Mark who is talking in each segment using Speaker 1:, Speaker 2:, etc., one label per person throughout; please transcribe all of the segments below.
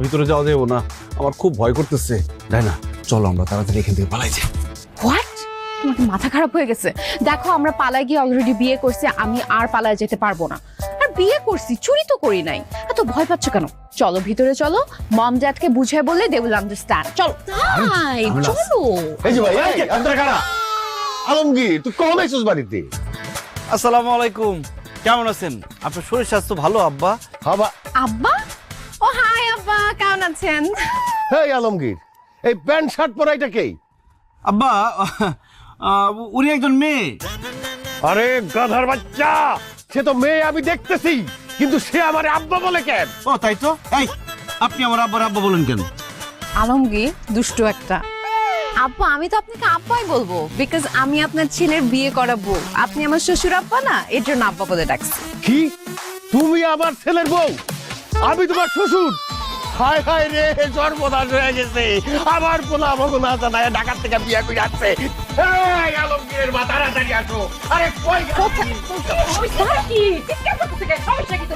Speaker 1: ভিতরে যাওয়া যাবো না, আমার খুব ভয় করতেছে। তাই না, চলো আমরা তাড়াতাড়ি এখান থেকে পালাই যাই।
Speaker 2: হোয়াট? তোমার কি মাথা খারাপ হয়ে গেছে? দেখো আমরা পালায় গিয়ে অলরেডি বিয়ে করছি, আমি আর পালায় যেতে পারবো না। আর বিয়ে করছি, চুরি তো করি নাই। এত ভয় পাচ্ছ কেন? চলো ভিতরে চলো, মম ড্যাডকে বুঝিয়ে বললে দে উইল আন্ডারস্ট্যান্ড। চলো তাই চলো।
Speaker 3: এই যে ভাই, এই আন্দার কারা? আলমগীর, তুই কখন আইছিস বাড়িতে?
Speaker 4: আসসালামু আলাইকুম, কেমন আছেন? আপনার শরীর স্বাস্থ্য ভালো আব্বা?
Speaker 3: হাবা,
Speaker 2: আব্বা? ও হাই আব্বা, কেমন আছেন?
Speaker 3: হেই আলমগীর, এই প্যান্ট শার্ট পরা এটা কে?
Speaker 4: আব্বা উনি একজন মেয়ে।
Speaker 3: আরে গাধার বাচ্চা, সে তো মেয়ে আমি দেখতেছি, কিন্তু সে আমার আব্বা বলে কেন?
Speaker 4: ও তাই তো। এই আপনি আমার আব্বার আব্বা বলেন কেন?
Speaker 2: আলমগীর দুষ্টু একটা। আব্বা আমি তো আপনাকে আব্বাই বলবো, বিকজ আমি আপনার ছেলের বিয়ে করাবো। আপনি আমার শ্বশুর আব্বা না, এর জন্য আব্বা বলে ডাকছি।
Speaker 3: কি, তুমি আমার ছেলের বউ, আমি তোমার শ্বশুর? হায় হায় রে, সর্বনাশ হয়ে গেছে। আমার পোলা আমাকে না জানায় ঢাকার থেকে বিয়ে করে আসছে। এই আলমগীরের মা, তাড়াতাড়ি আসো। আরে কই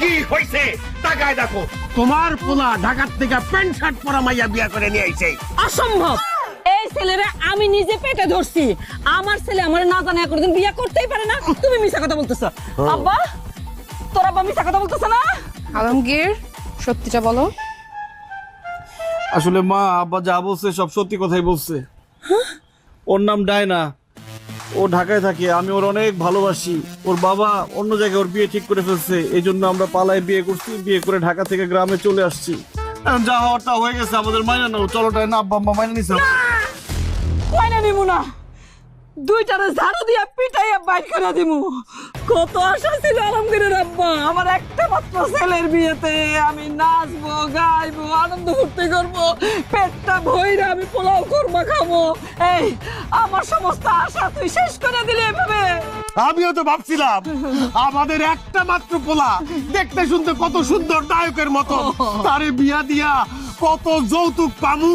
Speaker 3: কি হইছে? তাকায় দেখো, তোমার পোলা ঢাকার থেকে প্যান্ট শার্ট পরা মাইয়া বিয়ে করে নিয়ে আইছে।
Speaker 5: অসম্ভব! এই ছেলেরা আমি নিজে পেটে ধরছি। আমার ছেলে আমার না জানা কোনদিন বিয়ে করতেই পারে না। তুমি মিছা কথা বলতেছো। আব্বা, তোর আব্বা মিছা কথা বলতেছ না?
Speaker 2: আলমগীর সত্যিটা বলো।
Speaker 4: আসলে মা, আব্বা যা বলছে সব সত্যি কথাই বলছে। ওর নাম ডায়না, ও ঢাকায় থাকে, আমি ওর অনেক ভালোবাসি। ওর বাবা অন্য জায়গায় ওর বিয়ে ঠিক করে ফেলছে, এই জন্য আমরা পালায় বিয়ে করছি। বিয়ে করে ঢাকা থেকে গ্রামে চলে আসছি। এখন যা হওয়ার তা হয়ে গেছে, আমাদের মাইনা নাও। চলো ডায়না, আব্বা আম্মা মাইনা নিছে।
Speaker 5: কইনা নিমু না, দুইটারে ঝাড়ু দিয়া পিটাইয়া বাইর করে দিমু। কত আশা ছিল আলমগীরের আব্বা, আমার একটা মাত্র ছেলের বিয়েতে আমি নাচবো, গাইবো, আনন্দ ফুর্তি করবো, পেটটা ভইরা আমি পোলাও কোরমা খাবো। এই আমার সমস্ত আশা তুই শেষ করে দিলি এভাবে।
Speaker 3: আমিও তো ভাবছিলাম আমাদের একটা মাত্র পোলা, দেখতে শুনতে কত সুন্দর নায়কের মতো, তারে বিয়া দিয়া কত যৌতুক পামু,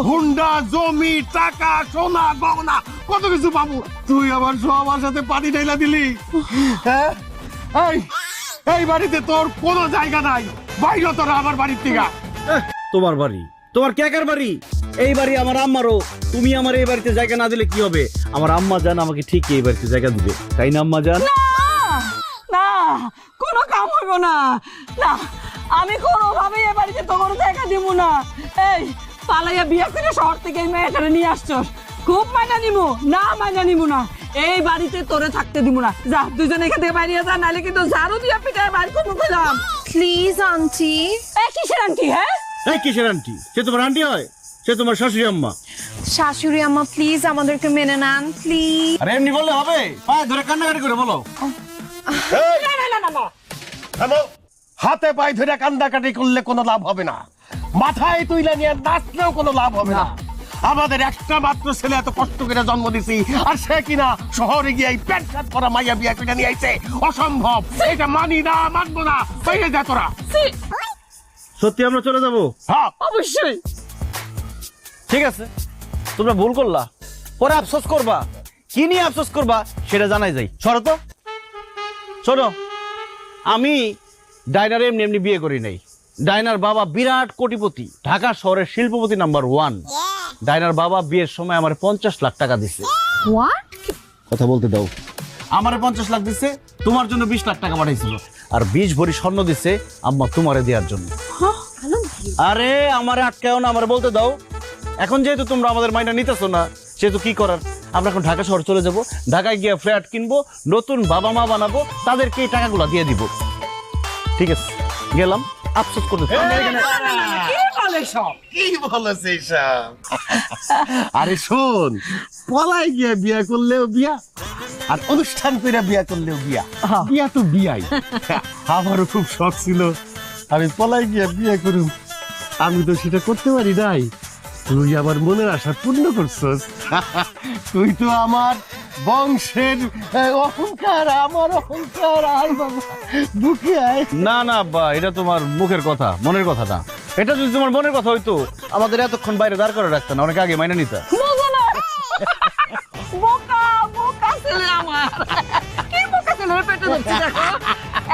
Speaker 3: হুন্ডা, জমি, টাকা, সোনা, গহনা, কত কিছু পামু। তুই আমার সবার সাথে পানি ঢাইলা দিলি। হ্যাঁ, এই এই বাড়িতে তোর কোনো জায়গা নাই, বাইরে তোরা আমার বাড়ির থেকে।
Speaker 4: তোমার বাড়ি, তোমার কেকার বাড়ি? এই বাড়ি আমার আম্মারও। তুমি আমার এই বাড়িতে জায়গা না দিলে কি হবে? আমার আম্মা জান আমাকে ঠিক এই বাড়িতে জায়গা দিবে, তাই না আম্মা জান?
Speaker 5: না, কোনো কাম হইব না। না, আমি কোনোভাবেই এ বাড়িতে তোমার জায়গা দিব না। এই পালাইয়া বিয়ে করে শহর থেকে এই মেয়েটারে নিয়ে আসছস, খুব মাইনা নিমু না, মাইনা নিমু না। এই বাড়িতে তোরে থাকতে দিব না। যা, দুজন এখান থেকে বাইরে যা, নাহলে কিন্তু ঝাড়ু দিয়া পিটায় বাইর করবো কইলাম।
Speaker 2: Please aunty.
Speaker 5: এই কিসের আন্টি? হ্যাঁ,
Speaker 4: এই কিসের আন্টি? সে তোমার আন্টি হয়? সে তোমার শাশুড়ি আম্মা।
Speaker 2: শাশুড়ি আম্মা প্লিজ আমাদেরকে মেনে নেন প্লিজ।
Speaker 4: আরে এমনি বললে হবে? পায়ে ধরে কান্নাকাটি করে বলো।
Speaker 3: থামো। হাতে পায়ে ধরে কান্দাকাটি করলে কোনো লাভ হবে না, মাথায় তুইলা নিয়ে নাচলেও কোনো লাভ হবে না। আমাদের একটা মাত্র ছেলে এত কষ্ট করে জন্ম দিছি, আর সে কিনা শহরে গিয়ে এই প্যান্ট শার্ট পরা মাইয়া বিয়া করে নিয়ে আইছে। অসম্ভব, এটা মানি না, মানবো না। বাইরে যা তোরা।
Speaker 4: সত্যি আমরা চলে যাবো?
Speaker 3: হ্যাঁ,
Speaker 5: অবশ্যই।
Speaker 4: ঠিক আছে, তোমরা ভুল করলা, পরে আফসোস করবা। কি নিয়ে আফসোস করবা সেটা জানাই যাই। সরো তো, শোনো, আমি ডায়নার এমনি এমনি বিয়ে করি নাই। ডায়নার বাবা বিরাট কোটিপতি, ঢাকা শহরের শিল্পপতি নাম্বার 1। ডায়নার বাবা বিয়ের সময় আমার 50 লাখ টাকা দিছে।
Speaker 2: হোয়াট?
Speaker 4: কথা বলতে দাও। আমারে 50 লাখ দিছে, তোমার জন্য 20 লাখ টাকা পাঠাইছিল, আর 20 ভরি স্বর্ণ দিছে আম্মা তোমারে দেওয়ার জন্য। আরে আমারে আটকাও না, আমারে বলতে দাও। এখন যেহেতু তোমরা আমাদের মাইনা নিতেছো না, সেহেতু কি করার, আমরা এখন ঢাকা শহর চলে যাব। ঢাকায় গিয়ে ফ্ল্যাট কিনবো, নতুন বাবা মা বানাবো, তাদেরকে এই টাকাগুলো দিয়ে দিব। ঠিক আছে, গেলাম। আফসোস করতে
Speaker 3: কি বলেছে সব? আরে শোন, পলাই গিয়ে বিয়া করলেও বিয়া, আর অনুষ্ঠান করে বিয়া করলেও বিয়া। বিয়া তো বিয়াই। আমারও খুব শখ ছিল আমি পলাই গিয়ে বিয়ে করুম, আমি তো সেটা করতে পারি নাই। তুই আমার মনের আশা পূর্ণ করছস। তুই তো আমার বংশের অহংকার, আমার অহংকার। আয় বাবা, বুকে আয়।
Speaker 4: না না আব্বা, এটা তোমার মুখের কথা, মনের কথা না। এটা যদি তোমার মনের কথা হইতো, আমাদের এতক্ষণ বাইরে দাঁড় করে রাখতো না, অনেক আগে মাইনা নিতা।
Speaker 5: বোকা বোকা ছেলে আমার, কি বোকা ছেলের পেটে ধরছি দেখো।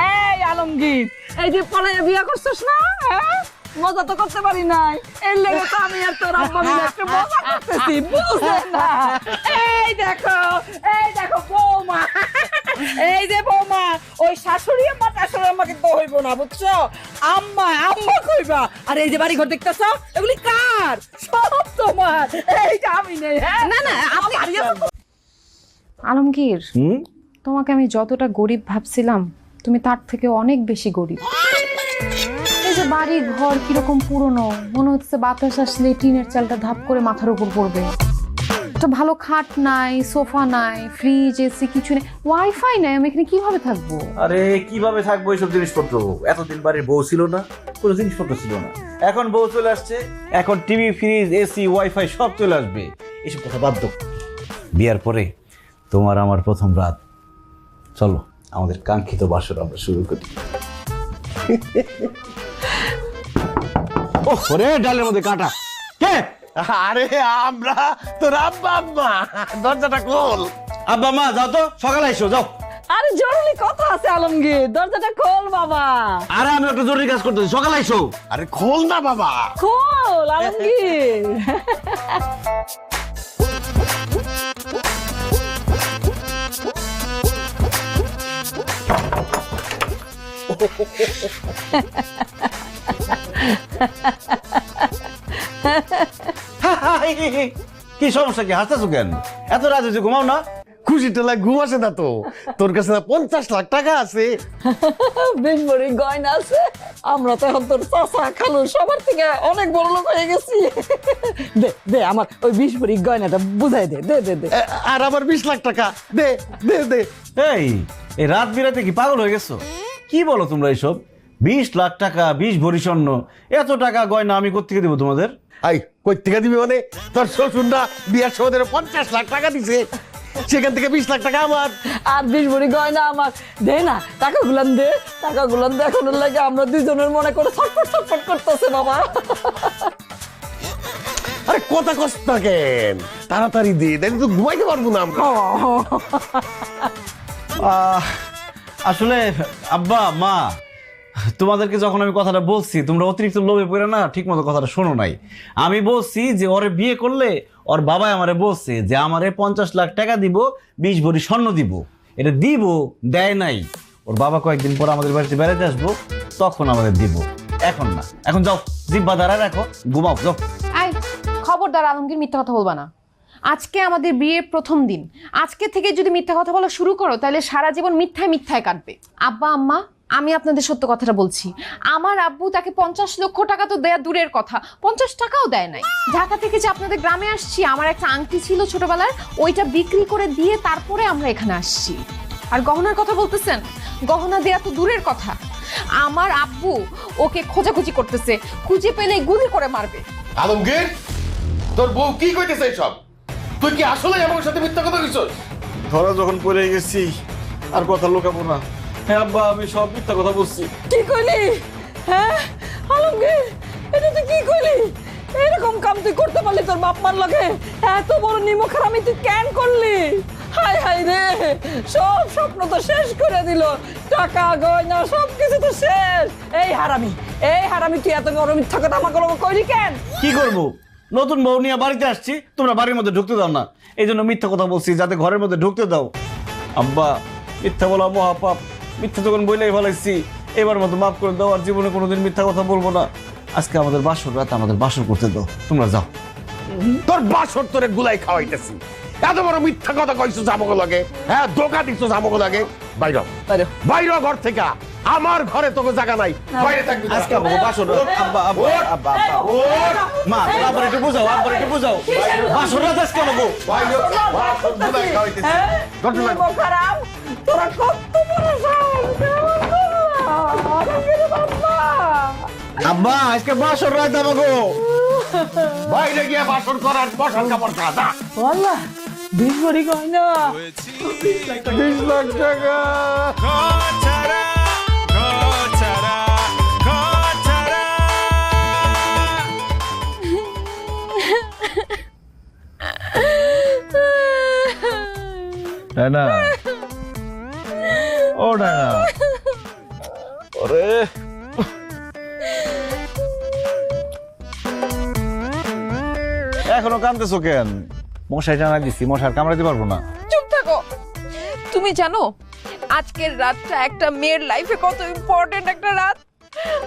Speaker 5: এই আলমগীর, এই যে পালাইয়া বিয়ে করছিস না, হ্যাঁ? মজা তো করতে পারি নাই, এর লেগে তো আমি আর তোর আব্বা মিলে একটু মজা করতেছি, বুঝলে না? এই দেখো বৌমা, এই যে বৌমা, ওই শাশুড়ি আম্মা শাশুড়ি আম্মাকে তো হইব না, বুঝছো? আম্মা কইবা। আর এই যে বাড়ি ঘর দেখতেছ, এগুলি কার? সব তোমার। এই যে আমি নেই। হ্যাঁ
Speaker 2: না না আপনি আলমগীর, তোমাকে আমি যতটা গরিব ভাবছিলাম তুমি তার থেকে অনেক বেশি গরিব। এই যে বাড়ি ঘর কিরকম পুরনো, মনে হচ্ছে বাতাস আসলে টিনের চালটা ধাপ করে মাথার উপর পড়বে। একটা ভালো খাট নাই, সোফা নাই, ফ্রিজ, এসি কিছু নেই, ওয়াইফাই নাই, আমি এখানে কিভাবে থাকবো?
Speaker 4: আরে কিভাবে থাকবো এইসব জিনিসপত্র? এতদিন বাড়ির বউ ছিল না, কোনো জিনিসপত্র ছিল না, এখন বউ চলে আসছে, এখন টিভি, ফ্রিজ, এসি, ওয়াইফাই সব চলে আসবে। এসব কথা বাদ দাও। বিয়ার পরে তোমার আমার প্রথম রাত, চলো আমাদের কাঙ্ক্ষিত বাসর আমরা শুরু করি। ও ওরে ডালের মধ্যে কাটা কে?
Speaker 3: আরে আমরা তোর আব্বা আম্মা, দরজাটা খোল।
Speaker 4: আব্বা মা যাও তো, সকালে এসো যাও।
Speaker 5: আরে জরুরি কথা আছে আলমগীর, দরজাটা খোল বাবা।
Speaker 4: আরে আমি একটা জরুরি কাজ করতেছি, সকালে এসো।
Speaker 3: আরে খোল না বাবা।
Speaker 5: খোল আলমগীর।
Speaker 4: কি সমস্যা, কি হাসতেছো কেন? এত রাত হয়েছে, ঘুমাও না?
Speaker 3: খুশি টেলা ঘুম আসে না তো? তোর কাছে না 50 লাখ টাকা আছে?
Speaker 5: বেশ বড় গয়না আছে, আমরা তো এখন তোর চাচা খালু সবার থেকে অনেক বড় লোক হয়ে গেছি। দে দে আমার ওই 20 ভরি গয়নাটা বুঝাই দে, দে দে দে।
Speaker 3: আর আমার 20 লাখ টাকা দে দে দে।
Speaker 4: এই রাত বিরাতে কি পাগল হয়ে গেছো? কি বলো তোমরা এইসব? 20 লাখ টাকা, 20 ভরি স্বর্ণ, এত টাকা গয়না আমি কোত্থেকে দেবো তোমাদের?
Speaker 3: আই কই থেকে দিবি মানে? তোর শ্বশুররা বিয়ার সময় 50 লাখ টাকা দিছে, সেখান থেকে 20 লাখ টাকা আমার।
Speaker 5: আর 20 ভরি গয়না আমার। দে না, টাকা গুলান দে, টাকা গুলান দে। এখন লাগে আমরা দুজনের মনে করে ছটফট ছটফট করতেছে বাবা।
Speaker 3: আরে কথা কষ্ট না কেন? তাড়াতাড়ি দে, তাহলে তো ঘুমাইতে পারবো না আমরা।
Speaker 4: আসলে আব্বা মা, তোমাদেরকে যখন আমি কথাটা বলছি তোমরা অতিরিক্ত লোভে পড়ে না ঠিক মতো কথাটা শোনো নাই। আমি বলছি যে ওরে বিয়ে করলে ওর বাবাই আমারে বলছে যে আমারে 50 লাখ টাকা দিব, 20 ভরি স্বর্ণ দিব। এটা দিব, দেয় নাই। ওর বাবা কয়েকদিন পর আমাদের বাড়িতে বেড়াতে আসবো, তখন আমাদের দিব, এখন না। এখন যাও, জিব্বা দাঁড়া রাখো, ঘুমাও যাও।
Speaker 2: এই খবরদার আলমগীর, মিথ্যা কথা বলবা না। আজকে আমাদের বিয়ের প্রথম দিন, আজকে থেকে যদি মিথ্যা কথা বলা শুরু করো তাহলে সারা জীবন মিথ্যায় কাটবে। আব্বা আম্মা, আমি আপনাদের সত্য কথাটা বলছি, আমার আব্বু তাকে 50 লক্ষ টাকা তো দেয়া দূরের কথা, 50 টাকাও দেয় নাই। ঢাকা থেকে যে আপনাদের গ্রামে আসছি, আমার একটা আংটি ছিল ছোটবেলার, ওইটা বিক্রি করে দিয়ে তারপরে আমরা এখানে আসছি। আর গহনার কথা বলতেছেন, গহনা দেয়া তো দূরের কথা, আমার আব্বু ওকে খোঁজাখুঁজি করতেছে, খুঁজে পেলে গুলি করে মারবে।
Speaker 3: আলমগীর, তোর বউ কি কইতেছে সব? তুই কি আসলে আমার সাথে মিথ্যা কথা কইছস?
Speaker 4: ধরা যখন পড়ে গেছি আর কথা লুকাবো না। হ্যাঁ আব্বা, আমি সব মিথ্যা কথা বলছি।
Speaker 5: কি কইলি? হ্যাঁ আলমগীর, এটা তুই কি কইলি? এরকম কাম তুই করতে পারলি তোর বাপ মার লগে? এত বড় নিমক হারামি তুই কেন করলি? হাই হাই রে, সব স্বপ্ন তো শেষ করে দিল, টাকা গয়না সব কিছু তো শেষ। এই হারামি তুই এত বড় মিথ্যা কথা আমাকে কইলি কেন?
Speaker 4: কি করবো, নতুন বউ নিয়ে বাড়িতে আসছি, তোমরা বাড়ির মধ্যে ঢুকতে দাও না, এই জন্য মিথ্যা কথা বলছি, যাতে ঘরের মধ্যে ঢুকতে দাও। আব্বা, মিথ্যা বলা মহাপাপ, মিথ্যা যখন বইলেই ভালাইছি, এবার মতো মাফ করে দাও, আর জীবনে কোনোদিন মিথ্যা কথা বলবো না। আজকে আমাদের বাসর রাত, আমাদের বাসর করতে দাও, তোমরা যাও।
Speaker 3: তোর বাসর তোরে গুলাই খাওয়াইতেছি, এত বড় মিথ্যা কথা কইছস আমাকে লাগে? হ্যাঁ, ধোঁকা দিছস আমাকে লাগে। বাইরে বাইরে ঘর থেকে, আমার ঘরে তোকে জায়গা নাই, বাইরে থাকবি।
Speaker 4: আজকে আমাদের বাসর রাত। আব্বা আব্বা আব্বা আব্বা, মা আব্বার একটু বুঝাও, আব্বার একটু বুঝাও, বাসর রাত আজকে আমাকে।
Speaker 3: বাইরে বাসর গুলাই খাওয়াইতেছি। ঘটনা
Speaker 5: খারাপ, তোরা কত বড় সাহস!
Speaker 4: আব্বা, আজকে বাসর রাত আমাকে।
Speaker 3: বাইরে গিয়ে বাসর করার বসান কাপড় খা যা।
Speaker 5: ওয়াল্লাহ 20 ভরি গয়না,
Speaker 3: 20 লাখ টাকা।
Speaker 4: না ও না, ওরে এখনো কাঁদতেছো কেন? মশাই টানা দিছি, মশার কামড়াতে পারবো না।
Speaker 2: চুপ থাকো। তুমি জানো আজকের রাতটা একটা মেয়ের লাইফে কত ইম্পর্টেন্ট একটা রাত,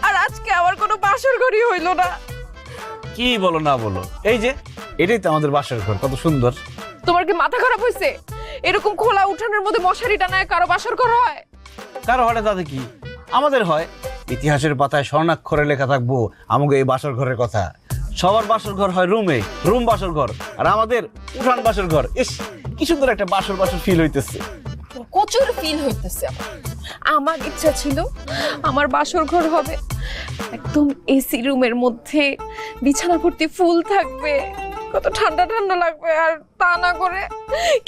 Speaker 2: আর আজকে আমার কোনো বাসর ঘরই হইলো না।
Speaker 4: কি বলো না বলো, এই যে এটাই তো আমাদের বাসার ঘর, কত সুন্দর।
Speaker 2: তোমার কি মাথা খারাপ হয়েছে? এরকম খোলা উঠানের মধ্যে মশারি টানায় কারো বাসর ঘর হয়?
Speaker 4: কারো হয় না তাতে কি, আমাদের হয়। ইতিহাসের পাতায় স্বর্ণাক্ষরে লেখা থাকবো আমাকে এই বাসর ঘরের কথা। সবার বাসর ঘর হয় রুমে, রুম বাসর ঘর, আর আমাদের উঠান বাসর ঘর। ইস, কি সুন্দর একটা বাসর বাসর ফিল হইতেছে।
Speaker 2: প্রচুর ফিল হইতেছে। আমার ইচ্ছা ছিল আমার বাসর ঘর হবে একদম এসি রুমের মধ্যে, বিছানা ভর্তি ফুল থাকবে, কত ঠান্ডা ঠান্ডা লাগবে। আর তা না করে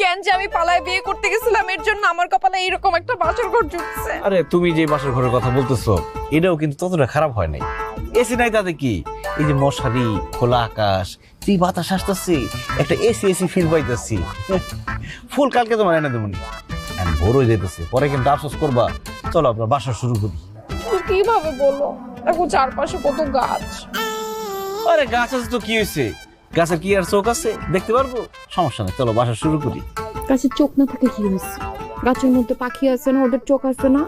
Speaker 2: কেন যে আমি পালায় বিয়ে করতে গেছিলাম, এর জন্য আমার কপালে এইরকম একটা বাসর ঘর জুটছে।
Speaker 4: আরে তুমি যে বাসর ঘরের কথা বলতেছো এটাও কিন্তু ততটা খারাপ হয় নাই। এসি নাই তাতে কি, এই যে মশারি, খোলা আকাশ, তুই বাতাস আসতেছি, একটা এসি এসি ফিল পাইতেছি। ফুল কালকে তোমার এনে দেবো, বড় হয়ে যেতেছে, পরে কিন্তু আফসোস করবা। চলো আমরা বাসা শুরু করি।
Speaker 2: তুমি কিভাবে বলো? দেখো চারপাশে কত গাছ।
Speaker 4: আরে গাছ আছে তো কি হয়েছে, গাছের কি আর চোখ আছে, দেখতে পারবো, সমস্যা নেই, চলো বাসা শুরু করি।
Speaker 2: গাছের চোখ না থাকে কি হয়েছে? গাছের মধ্যে পাখি আছে না, ওদের চোখ আছে না?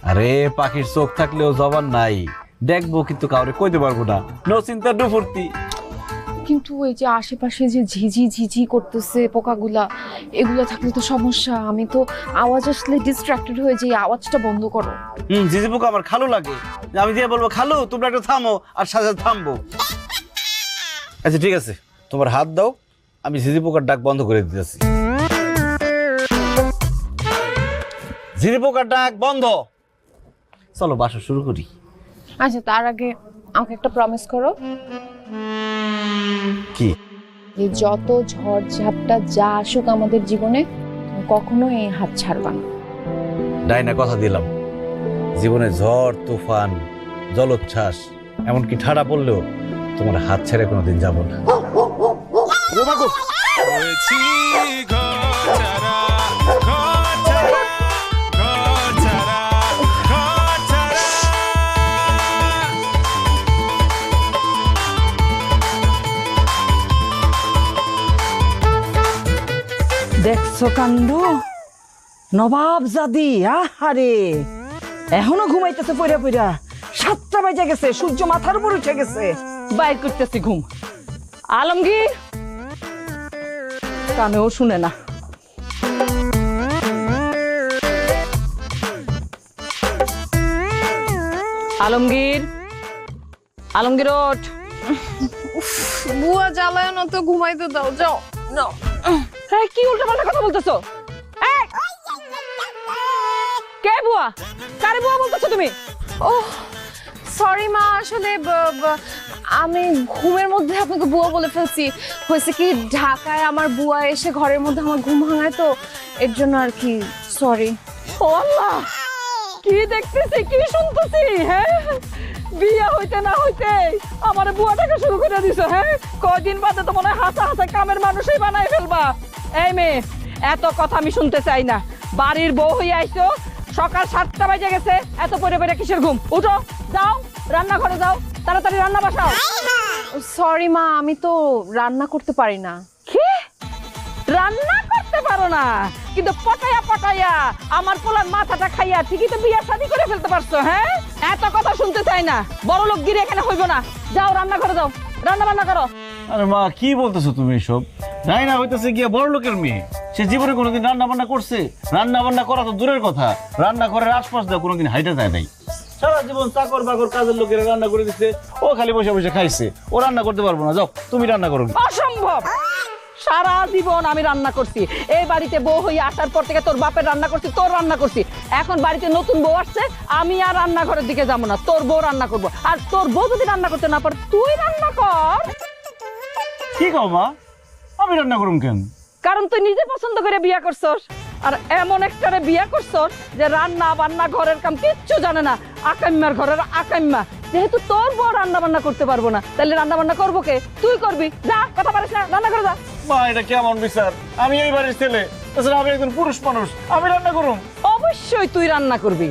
Speaker 4: আরে পাখির চোখ থাকলেও জবান নাই, দেখবো কিন্তু কাউরে কইতে পারবো না, নো চিন্তা ডু ফুর্তি।
Speaker 2: কিন্তু ওই যে আশেপাশে যে ঝিঝি ঝিঝি করতেছে পোকাগুলা, এগুলো থাকলে তো সমস্যা। আমি তো আওয়াজ আসলে ডিস্ট্রাক্টেড হয়ে যাই, আওয়াজটা বন্ধ করো।
Speaker 4: ঝিঝি পোকা আমার খালু লাগে, আমি দিয়ে বলবো খালু তোমরা একটু থামো, আর সাথে থামবো। আচ্ছা ঠিক আছে, তোমার হাত দাও, আমি ঝিঝি পোকার ডাক বন্ধ করে দিতেছি। ঝিঝি পোকার ডাক বন্ধ। চলো বাসা শুরু করি।
Speaker 2: আচ্ছা তার আগে আমাকে একটা প্রমিস করো।
Speaker 4: কি?
Speaker 2: এই যত ঝড় ঝাপটা যা আসুক আমাদের জীবনে, তুমি কখনো এই হাত ছাড়বা না।
Speaker 4: ডাইনা কথা দিলাম, জীবনে ঝড় তুফান জলোচ্ছ্বাস এমনকি ঠাড়া পড়লেও তোমার হাত ছেড়ে কোনোদিন যাব না।
Speaker 5: দেখছো কাণ্ড, নবাব জাদি। আহারে, এখনো ঘুমাইতেছে পইরা পইরা। 7টা বাজে গেছে, সূর্য মাথার উপর উঠে গেছে, বাইর করতেছি ঘুম। আলমগীর কানেও শুনে না। আলমগীর, আলমগীর ওঠ।
Speaker 2: বুয়া জ্বালায় না তো, ঘুমাইতে দাও, যাও যাও।
Speaker 5: হ্যাঁ, কি উল্টাপাল্টা কথা বলতেছো? এই, কে বুয়া? কারে বুয়া বলতেছো তুমি?
Speaker 2: ও সরি মা, আসলে আমি ঘুমের মধ্যে আপনাকে বুয়া বলে ফেলছি। হয়েছে কি, ঢাকায় আমার বুয়া এসে ঘরের মধ্যে আমার ঘুম ভাঙায় তো, এর জন্য আর কি, সরি।
Speaker 5: ও আল্লাহ, কি দেখতেছি, কি শুনতেছি? হ্যাঁ, বিয়ে হইতে না হইতে আমার বুয়াটাকে শুরু করে দিছো। হ্যাঁ, কয়দিন বাদে তো মনে হয় হাসা হাসা কামের মানুষই বানাই ফেলবা। এই মেয়ে, এত কথা আমি শুনতে চাই না। বাড়ির বউ হয়ে আইছো, সকাল 7টা বাজে গেছে, এত পরে পরে কিসের ঘুম? উঠো, যাও রান্নাঘরে যাও, তাড়াতাড়ি রান্না বসাও।
Speaker 2: সরি মা, আমি তো রান্না করতে পারি না।
Speaker 5: কি? রান্না করতে পারো না, কিন্তু পটাইয়া পটাইয়া আমার পোলার মাথাটা খাইয়া ঠিকই তো বিয়ে শাদী করে ফেলতে পারছো। হ্যাঁ, এত কথা শুনতে চাই না, বড় লোক গিরে এখানে হইব না। যাও রান্নাঘরে যাও, রান্না বান্না করো।
Speaker 4: আরে মা, কি বলতেছো তুমি এসব? ডাইনা হইতেছে গিয়া বড় লোকের মেয়ে, সে জীবনে কোনোদিন রান্না বান্না করছে? রান্না বান্না করা তো দূরের কথা, রান্না ঘরের আশপাশ দিয়ে কোনোদিন হাইটা যায় নাই। সারা জীবন চাকর বাকর কাজের লোকেরা রান্না করে দিচ্ছে, ও খালি বসে বসে খাইছে, ও রান্না করতে পারবো না। যাও তুমি রান্না করো।
Speaker 5: অসম্ভব, সারা জীবন আমি রান্না করছি। এই বাড়িতে বউ হয়ে আসার পর থেকে তোর বাপের রান্না করছি, তোর রান্না করছি। এখন বাড়িতে নতুন বউ আসছে, আমি আর রান্নাঘরের দিকে যাবো না, তোর বউ রান্না করবো। আর তোর বউ যদি রান্না করতে না পারে, তুই রান্না কর।
Speaker 4: কি কও মা, আমি রান্না করুম কেন?
Speaker 5: কারণ তুই নিজে পছন্দ করে বিয়ে করছস, আর এমন একটারে বিয়ে করছস যে রান্না বান্না ঘরের কাম কিচ্ছু জানে না, আকাম্মার ঘরের আকাম্মা। যেহেতু তোর বউ রান্না বান্না করতে পারবো না, তাহলে রান্না বান্না করবো কে? তুই করবি। যা, কথা পারিস না, রান্না করে যা।
Speaker 4: মা, এটা কেমন বিচার? আমি এই বাড়ির ছেলে, তাছাড়া আমি একজন পুরুষ মানুষ, আমি রান্না করুম?
Speaker 5: অবশ্যই তুই রান্না করবি।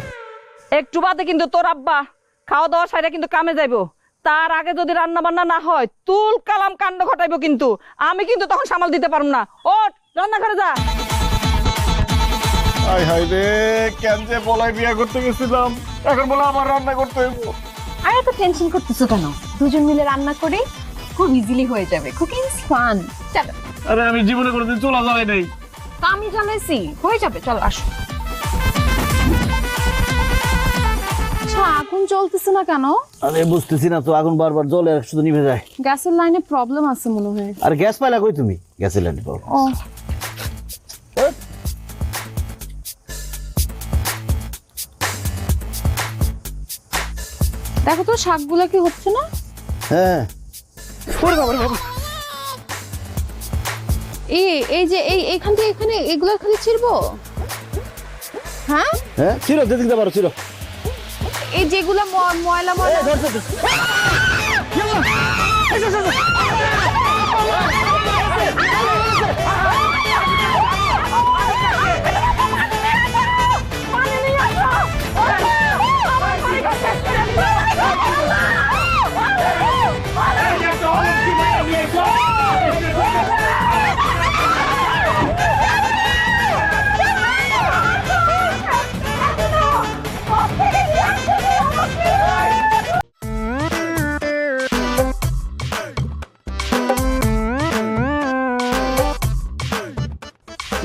Speaker 5: একটু বাদে কিন্তু তোর আব্বা খাওয়া দাওয়া সাইরা কিন্তু কামে যাইবো, তার আগে যদি রান্না বান্না না হয় তুল কালাম কাণ্ড ঘটাইবো, কিন্তু আমি কিন্তু তখন সামাল দিতে পারবো না। ওঠ রান্নাঘরে যা।
Speaker 3: হাই হাই রে, কেন যে বলাই বিয়ে করতে গেছিলাম, এখন বলে আমার রান্না করতে হইব।
Speaker 2: আর এত টেনশন করতেছো কেন? দুজন মিলে রান্না করে খুব ইজিলি হয়ে যাবে। Cooking is fun. চলো।
Speaker 3: আরে আমি জীবনে কোনোদিন চলা যাওয়াই নাই।
Speaker 2: তো আমি জানাইছি হয়ে যাবে, চলো আসো। আচ্ছা, আগুন জ্বলতেছে না কেন?
Speaker 4: আরে বুঝতেছি না তো, আগুন বারবার জ্বলে আর শুধু নিভে যায়।
Speaker 2: গ্যাসের লাইনে প্রবলেম আছে মনে হয়।
Speaker 4: আর গ্যাস পাইলা কই তুমি? গ্যাসের লাইনে পাও?
Speaker 2: ও দেখো তো শাকগুলা কি হচ্ছে না?
Speaker 4: হ্যাঁ।
Speaker 2: এই যে এইখান থেকে এখানে এগুলো খালি ছিড়বো? হ্যাঁ
Speaker 4: হ্যাঁ, চিরো দিতে পারো, চিরো।
Speaker 2: এই যেগুলা ময়লা ময়লা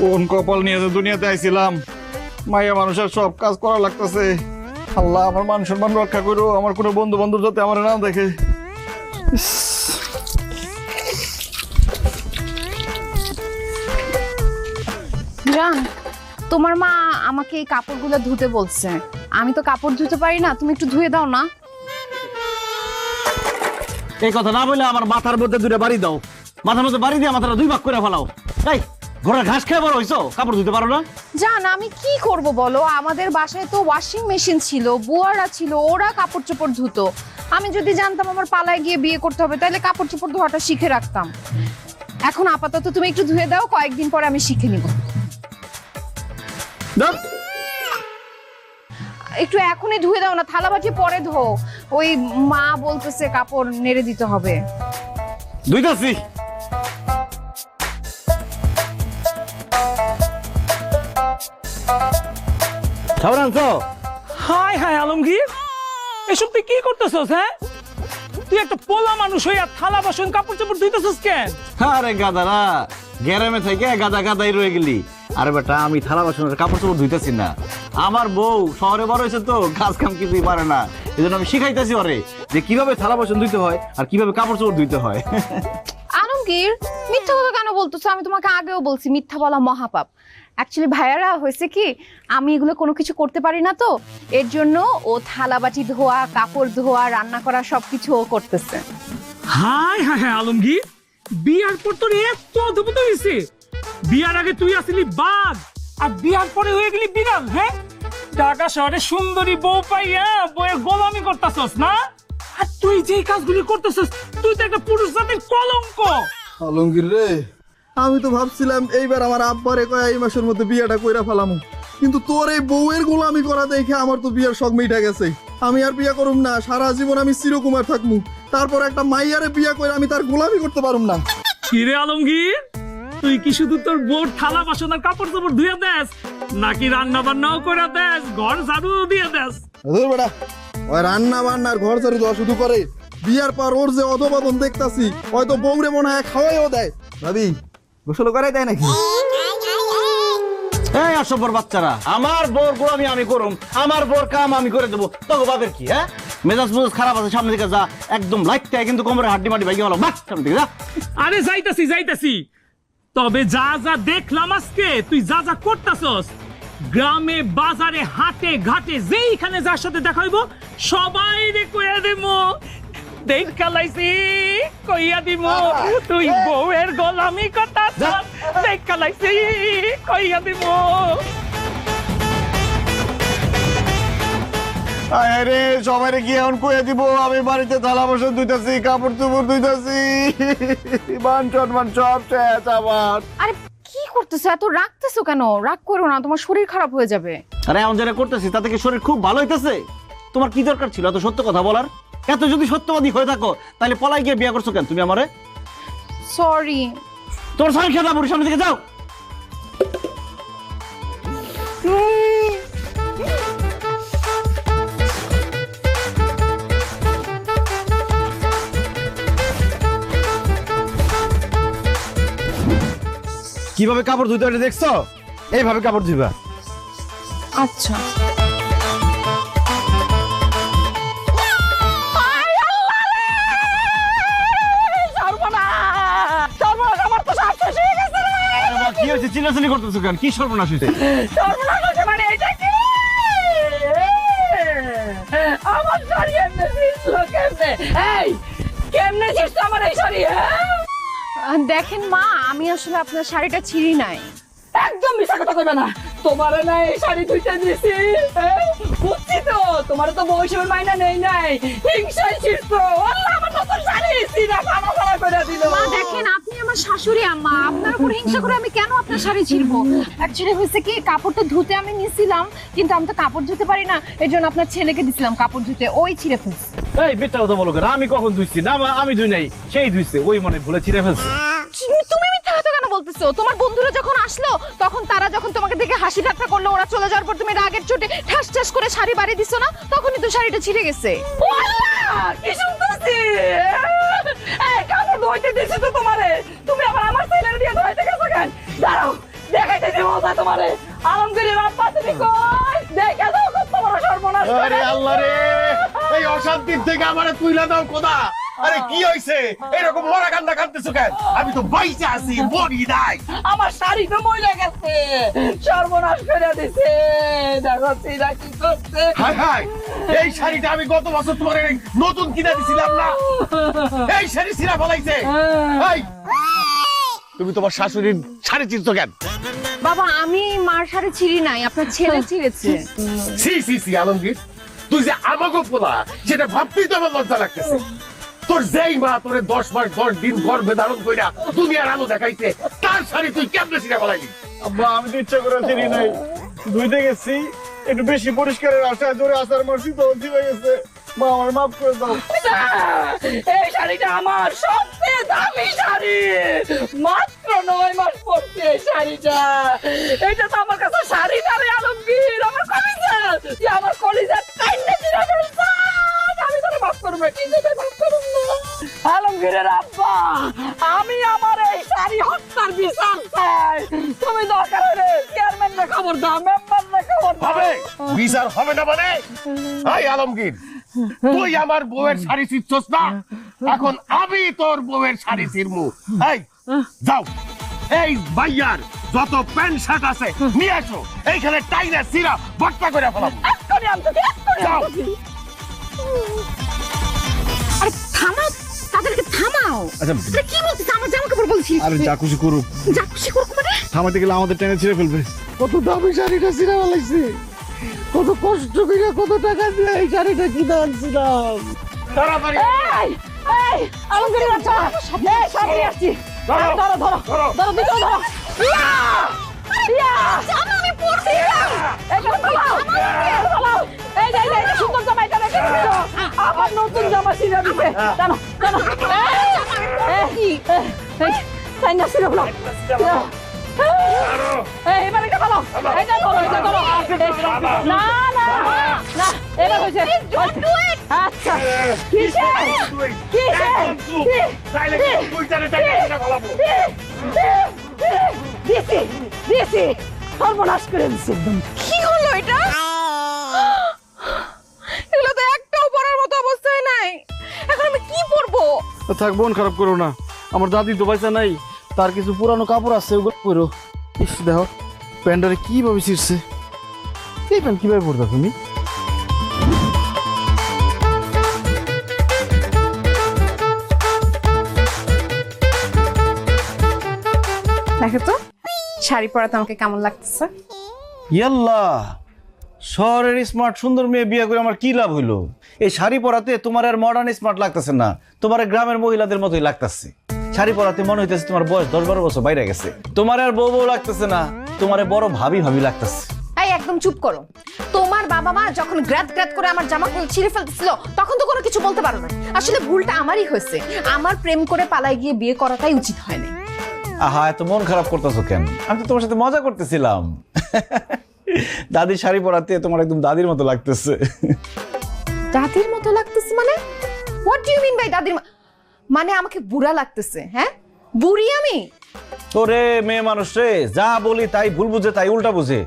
Speaker 3: কোন কপাল নিয়ে যে দুনিয়াতে আইছিলাম, মাইয়া মানুষের সব কাজ করা লাগতেছে। আল্লাহ আমার মান সম্মান রক্ষা করো, আমার কোনো বন্ধু বান্ধব যাতে আমার না দেখে।
Speaker 2: জান, তোমার মা আমাকে এই কাপড়গুলো ধুতে বলছে। আমি তো কাপড় ধুতে পারি না, তুমি একটু ধুয়ে দাও না।
Speaker 4: এই কথা না বলে আমার মাথার মধ্যে দুটো বাড়ি দাও। মাথার মধ্যে বাড়ি দিয়ে মাথাটা দুই ভাগ করে ফেলাও। এই ঘোড়া ঘাস খেয়ে বড় হইছো, কাপড় ধুতে পারো না?
Speaker 2: জান, আমি কি করব বলো? আমাদের বাসায় তো ওয়াশিং মেশিন ছিল, বুয়ারা ছিল, ওরা কাপড় চোপড় ধুতো। আমি যদি জানতাম আমার পালায় গিয়ে বিয়ে করতে হবে, তাহলে কাপড় চোপড় ধোয়াটা শিখে রাখতাম। এখন আপাতত তুমি একটু ধুয়ে দাও, কয়েকদিন পরে আমি শিখে নিব। একটু এখনই ধুয়ে দাও না, থালা বাটি পরে ধো। ওই মা বলতেছে কাপড় নেড়ে দিতে হবে।
Speaker 4: ধুইতাছি। খাবার আনছো?
Speaker 5: হাই হাই আলমগীর, এসব তুই কি করতেছস? হ্যাঁ, তুই একটা পোলা মানুষ হইয়া থালা বাসন কাপড় চোপড় ধুইতেছস কেন?
Speaker 4: আরে গাদারা, গ্রামে থেকে গাদা গাদাই রয়ে গেলি। আরে বেটা, আমি থালা বাসনের কাপড় চোপড় ধুইতেছি না। আমার বউ শহরে বড় হয়েছে তো, কাজ কাম কিছুই পারে না। এই জন্য আমি শিখাইতেছি ওরে যে কিভাবে থালা বাসন ধুইতে হয় আর কিভাবে কাপড় চোপড় ধুইতে হয়।
Speaker 2: আলমগীর, মিথ্যা কথা কেন বলতেছো? আমি তোমাকে আগেও বলছি মিথ্যা বলা মহাপাপ। অ্যাকচুয়ালি ভাইয়ারা হয়েছে কি, আমি এগুলো কোনো কিছু করতে পারি না তো, এর জন্য ও থালা বাটি ধোয়া, কাপড় ধোয়া, রান্না করা সবকিছু ও করতেছে।
Speaker 6: হাই হাই হাই আলমগীর, বিয়ার পর তোর এত অদ্ভুত হয়েছে। বিয়ার আগে তুই আসলি বাঘ, আর বিয়ার পরে হয়ে গেলি বিড়াল। হ্যাঁ, ঢাকা শহরে সুন্দরী বউ পাইয়া বউয়ের গোলামি করতেছস না? আর তুই যে কাজগুলি করতেছস, তুই তো একটা পুরুষ জাতির কলঙ্ক।
Speaker 7: আলমগীর রে, আমি তো ভাবছিলাম এইবার আমার আব্বারে কয় এই মাসের মধ্যে বিয়েটা কইরা ফেলামু, কিন্তু তোর এই বউয়ের গোলামি করা দেখে আমার তো বিয়ের শখ মিটা গেছে। আমি আর বিয়ে করুম না, সারা জীবন আমি চিরকুমার থাকমু। তারপর একটা মাইয়ারে বিয়ে করে আমি তার গোলামি করতে পারুম না।
Speaker 6: কিরে আলমগীর, তুই কি শুধু তোর বোর থালা বাসন আর কাপড় চোপড় ধুয়ে দেস, নাকি রান্না বান্নাও করে দেস, ঘর ঝাড়ু দিয়ে দেস?
Speaker 7: ধুর বেটা, ওই রান্না বান্নার ঘর ঝাড়ু দেওয়া শুধু করে, বিয়ার পর ওর যে অধপতন দেখতাছি, হয়তো বউরে মনে হয় খাওয়াইও দেয়। ভাবি গোসল করাই দেয় নাকি?
Speaker 4: এই অসভ্যর বাচ্চারা, আমার বোর গোলামি আমি করুম, আমার বোর কাম আমি করে দেবো, তোকে বাদের কি? হ্যাঁ, মেজাজ মেজাজ খারাপ আছে, সামনে দিকে যা। একদম লাইটটাই কিন্তু কোমরে হাড্ডি মাড্ডি ভাঙিয়ে গেল, বাস সামনে দিকে যা।
Speaker 6: আরে যাইতাছি যাইতাছি, তবে যা যা দেখলাম আজকে, তুই যা যা করতাছস, গ্রামে বাজারে হাটে ঘাটে যেইখানে যার সাথে দেখা হইব সবাই রে কইয়া দেবো, দেখ কালাইছি কইয়া দিব তুই বউয়ের গোলামি করতাছস, দেখ কালাইছি কইয়া দিব।
Speaker 3: আরে সবাই গিয়ে এখন কয়ে দিব আমি বাড়িতে থালা বাসন ধুইতাছি, কাপড় চোপড় ধুইতাছি। মান সম্মান সব শেষ আমার।
Speaker 2: আরে কি করতেছো? এত রাখতেছো কেন? রাগ করো না, তোমার শরীর খারাপ হয়ে যাবে।
Speaker 4: আরে এমন যেটা করতেছি তাতে কি শরীর খুব ভালো হইতেছে? তোমার কি দরকার ছিল এত সত্য কথা বলার? এত যদি সত্যবাদী হয়ে থাকো তাহলে পলাই গিয়ে বিয়ে করছো কেন তুমি আমারে?
Speaker 2: সরি।
Speaker 4: তোমার সঙ্গে খেলা বুড়ির সামনে থেকে যাও। কিভাবে কাপড় ধুইতে হয় দেখছো? এইভাবে কাপড় ধুইবা।
Speaker 2: আচ্ছা।
Speaker 4: কি হয়েছে? চিল্লাচিল্লি করতেছো কেন? কি সর্বনাশ হয়েছে?
Speaker 5: মানে এটা কি? আমার শাড়ি এমনি ছিঁড়লো কেমনে? এই কেমনে ছিঁড়ছো আমার এই শাড়ি?
Speaker 2: দেখেন মা, আমি আসলে আপনার শাড়িটা ছিঁড়ি নাই।
Speaker 5: একদম মিশা কথা কইবে না। তোমারে না এই শাড়ি ধুইতে দিছি, বুঝছি তো তোমার তো বউ হিসেবে মাইনা নেই নাই, হিংসায় ছিঁড়ছো। আল্লাহ আমার নতুন শাড়ি ছিঁড়া ফালা ফালা করে দিল।
Speaker 2: মা দেখেন, আপনি আমার শাশুড়ি আম্মা, আপনার উপর হিংসা করে আমি কেন আপনার শাড়ি ছিঁড়বো? অ্যাকচুয়ালি হয়েছে কি, কাপড়টা ধুতে আমি নিছিলাম, কিন্তু আমি তো কাপড় ধুতে পারি না, এর জন্য আপনার ছেলেকে দিছিলাম কাপড় ধুতে, ওই ছিঁড়ে ফেলছে।
Speaker 4: এই বেটা কথা বলো কেন? আমি কখন ধুইছি? না আমি ধুই নাই, সেই ধুইছে, ওই মনে ভুলে ছিঁড়ে ফেলছে।
Speaker 2: তুমি মিথ্যা কথা কেন বলতেছো? তোমার বন্ধুরা যখন আসলো তখন তারা যখন তোমাকে দেখে হাসি ঠাট্টা করলো, ওরা চলে যাওয়ার পর তুমি রাগের চোটে ঠাস ঠাস করে শাড়ি বাড়ি দিছো না, তখনই তো শাড়িটা ছিঁড়ে গেছে।
Speaker 5: আল্লাহ কি শুনতেছি! এই কাপড় ধুইতে দিছি তো তোমারে, তুমি আবার আমার ছেলের দিয়ে ধুইতে গেছো কেন? দাঁড়াও দেখাইতে দিব না তোমারে। আলমগীরের আব্বা তুমি কই? দেখে দাও কত বড় সর্বনাশ!
Speaker 3: আরে আল্লাহ রে, এই অশান্তির থেকে আমারে তুইলা দাও খোদা। আরে কি হইছে? এরকম মরা কান্না কাঁদতেছো কেন? আমি তো বাইচা আছি, মরি নাই।
Speaker 5: আমার শাড়ি তো মইলা গেছে, সর্বনাশ করে দিছে। দেখো সিরা কি করছে।
Speaker 3: হায় হায়, এই শাড়িটা আমি গত বছর তোমার নতুন কিনে দিছিলাম না, এই শাড়ি ছিঁড়া ফলাইছে। এই, তুমি তোমার শাশুড়ির শাড়ি চিনছো কেন?
Speaker 2: বাবা, আমি মার শাড়ি ছিঁড়ি নাই, আপনার ছেলে ছিঁড়েছে।
Speaker 3: সি সি সি আলমগীর, তুই যে আমাকে পোলা সেটা ভাবতেই তো আমার লজ্জা লাগতেছে। তোর যেই মা তোরে 10 মাস 10 দিন গর্ভে ধারণ কইরা দুনিয়ার আলো দেখাইছে, তার শাড়ি তুই কেমনে ছিঁড়া ফলাইলি?
Speaker 4: আব্বা আমি তো ইচ্ছা করে ছিঁড়ি নাই, ধুইতে গেছি, একটু বেশি পরিষ্কারের আশায় জোরে আসার মারছি তো ছিঁড়ে গেছে। মা আমার মাফ করে দাও।
Speaker 5: এই শাড়িটা আমার সবচেয়ে দামি শাড়ি, মাত্র 9 মাস পরছে এই শাড়িটা। এটা তো আমার কাছে শাড়ি না রে আলমগীর, আমার কলিজা। তুই আমার কলিজা কাইন্ডে চিরা ফেলছ। আমি তোরে মাফ করব, কি যে মাফ করব না। আলমগীরের আব্বা, আমি আমার এই শাড়ি হত্যার বিচার চাই। তুমি দরকার হলে চেয়ারম্যানের খবর দাও, মেম্বারের খবর দাও।
Speaker 3: হবে বিচার হবে না মানে? এই আলমগীর, তুই আমার বউয়ের শাড়ি ছিঁড়ছস না, এখন আমি তোর বউয়ের শাড়ি ছিঁড়মু। এই যাও, এই ভাইয়ার যত প্যান্ট শার্ট আছে নিয়ে আসো, এইখানে টাইনা ছিঁড়া বট্টা করে ফেলাবো।
Speaker 5: এক্ষুনি আনতেছি, এক্ষুনি
Speaker 3: যাও।
Speaker 5: আনতেছি।
Speaker 2: আরে থামাও, তাদেরকে থামাও।
Speaker 1: আচ্ছা
Speaker 2: আরে কি বলছিস? আমার জামা কাপড় বলছিস?
Speaker 1: আরে যা খুশি করুক,
Speaker 2: যা খুশি করুক মানে?
Speaker 1: থামাতে গেলে আমাদের টেনে ছিঁড়ে ফেলবে। কত দামি শাড়িটা ছিঁড়ে ফেলাইছে, কত কষ্ট করে কত টাকা দিয়ে এই শাড়িটা কিনে আনছিলাম।
Speaker 3: তাড়াতাড়ি
Speaker 5: এই, এই, আলমগীরের বাচ্চা, এই, সামনে আসছি। ধরো, ধরো, ধরো, ধরো, ভিতরে ধরো। ইয়া! ইয়া!
Speaker 2: জানো আমি পড়ছিলাম।
Speaker 5: এখানে পালাও, পালাও। এই যে, এই যে, সুন্দর জামা, এটা রেখে দিছো। আবার নতুন জামা ছিঁড়ে দিছে। জানো, জানো। তাই না ছিল বলো। এবার এটা পালাও, এটা ধরো, এটা ধরো। না, না, না, এবার হয়েছে। আচ্ছা, কিসে? কিসে? দিছি, দিছি, সর্বনাশ করে দিছি একদম।
Speaker 2: কি হলো এটা? এগুলো তো একটাও পরার মতো অবস্থায় নাই। এখন আমি কি পরবো?
Speaker 1: থাক বোন, খারাপ করো না, আমার দাদি তো পয়সা নাই, তার কিছু পুরানো কাপড় আছে, ওগুলো পরো। ইস দেখো প্যান্টটারে কিভাবে ছিঁড়ছে, এই প্যান্ট কিভাবে পরতা তুমি?
Speaker 2: দেখো তো শাড়ি পরাতে আমাকে কেমন লাগতেছে।
Speaker 4: ইয়াল্লাহ, শহরের স্মার্ট সুন্দর মেয়ে বিয়ে করে আমার কি লাভ হইলো? এই শাড়ি পরাতে তোমার আর মডার্ন স্মার্ট লাগতেছে না, তোমার গ্রামের মহিলাদের মতোই লাগতেছে। শাড়ি পরাতে মনে হইতেছে তোমার বয়স 10-12 বছর বাইরে গেছে। তোমার আর বউ বউ লাগতেছে না, তোমার বড় ভাবি ভাবি লাগতেছে।
Speaker 2: এই একদম চুপ করো। তোমার তোমার বাবা মা যখন গ্রাত গ্রাত করে আমার জামাগুলো ছিঁড়ে ফেলতেছিল তখন তো কোনো কিছু বলতে পারো না। আসলে ভুলটা আমারই হয়েছে, আমার প্রেম করে পালায় গিয়ে বিয়ে করাটাই উচিত হয়নি।
Speaker 4: আহা, এত মন খারাপ করতেছো কেন? আমি তো তোমার সাথে মজা করতেছিলাম। দাদির শাড়ি পরাতে তোমার একদম দাদির মতো লাগতেছে।
Speaker 2: দাদির মতো লাগতেছে মানে? What do you mean by দাদির মানে? আমাকে বুড়া লাগতেছে? হ্যাঁ, বুড়ি আমি?
Speaker 4: তোরে মেয়ে মানুষ রে, যা বলি তাই ভুল বুঝে, তাই উল্টা বুঝে।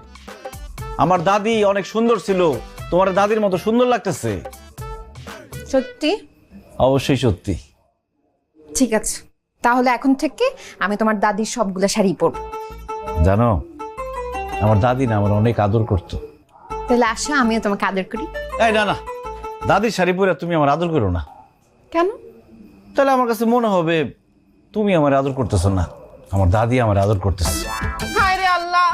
Speaker 4: আমার দাদি অনেক সুন্দর ছিল, তোমার দাদির মতো সুন্দর লাগতেছে।
Speaker 2: সত্যি?
Speaker 4: অবশ্যই সত্যি।
Speaker 2: ঠিক আছে, তাহলে এখন থেকে আমি তোমার দাদির সবগুলো শাড়ি পরবো।
Speaker 4: জানো, আমার দাদি না আমার অনেক আদর করতো।
Speaker 2: তাহলে আসো আমিও তোমাকে আদর করি।
Speaker 4: এই না না, দাদির শাড়ি পরে তুমি আমার আদর করো না।
Speaker 2: কেন?
Speaker 4: তাহলে আমার কাছে মনে হবে তুমি আমার আদর করতেছো না, আমার দাদি আমার আদর করতেছে।
Speaker 2: হায় রে আল্লাহ,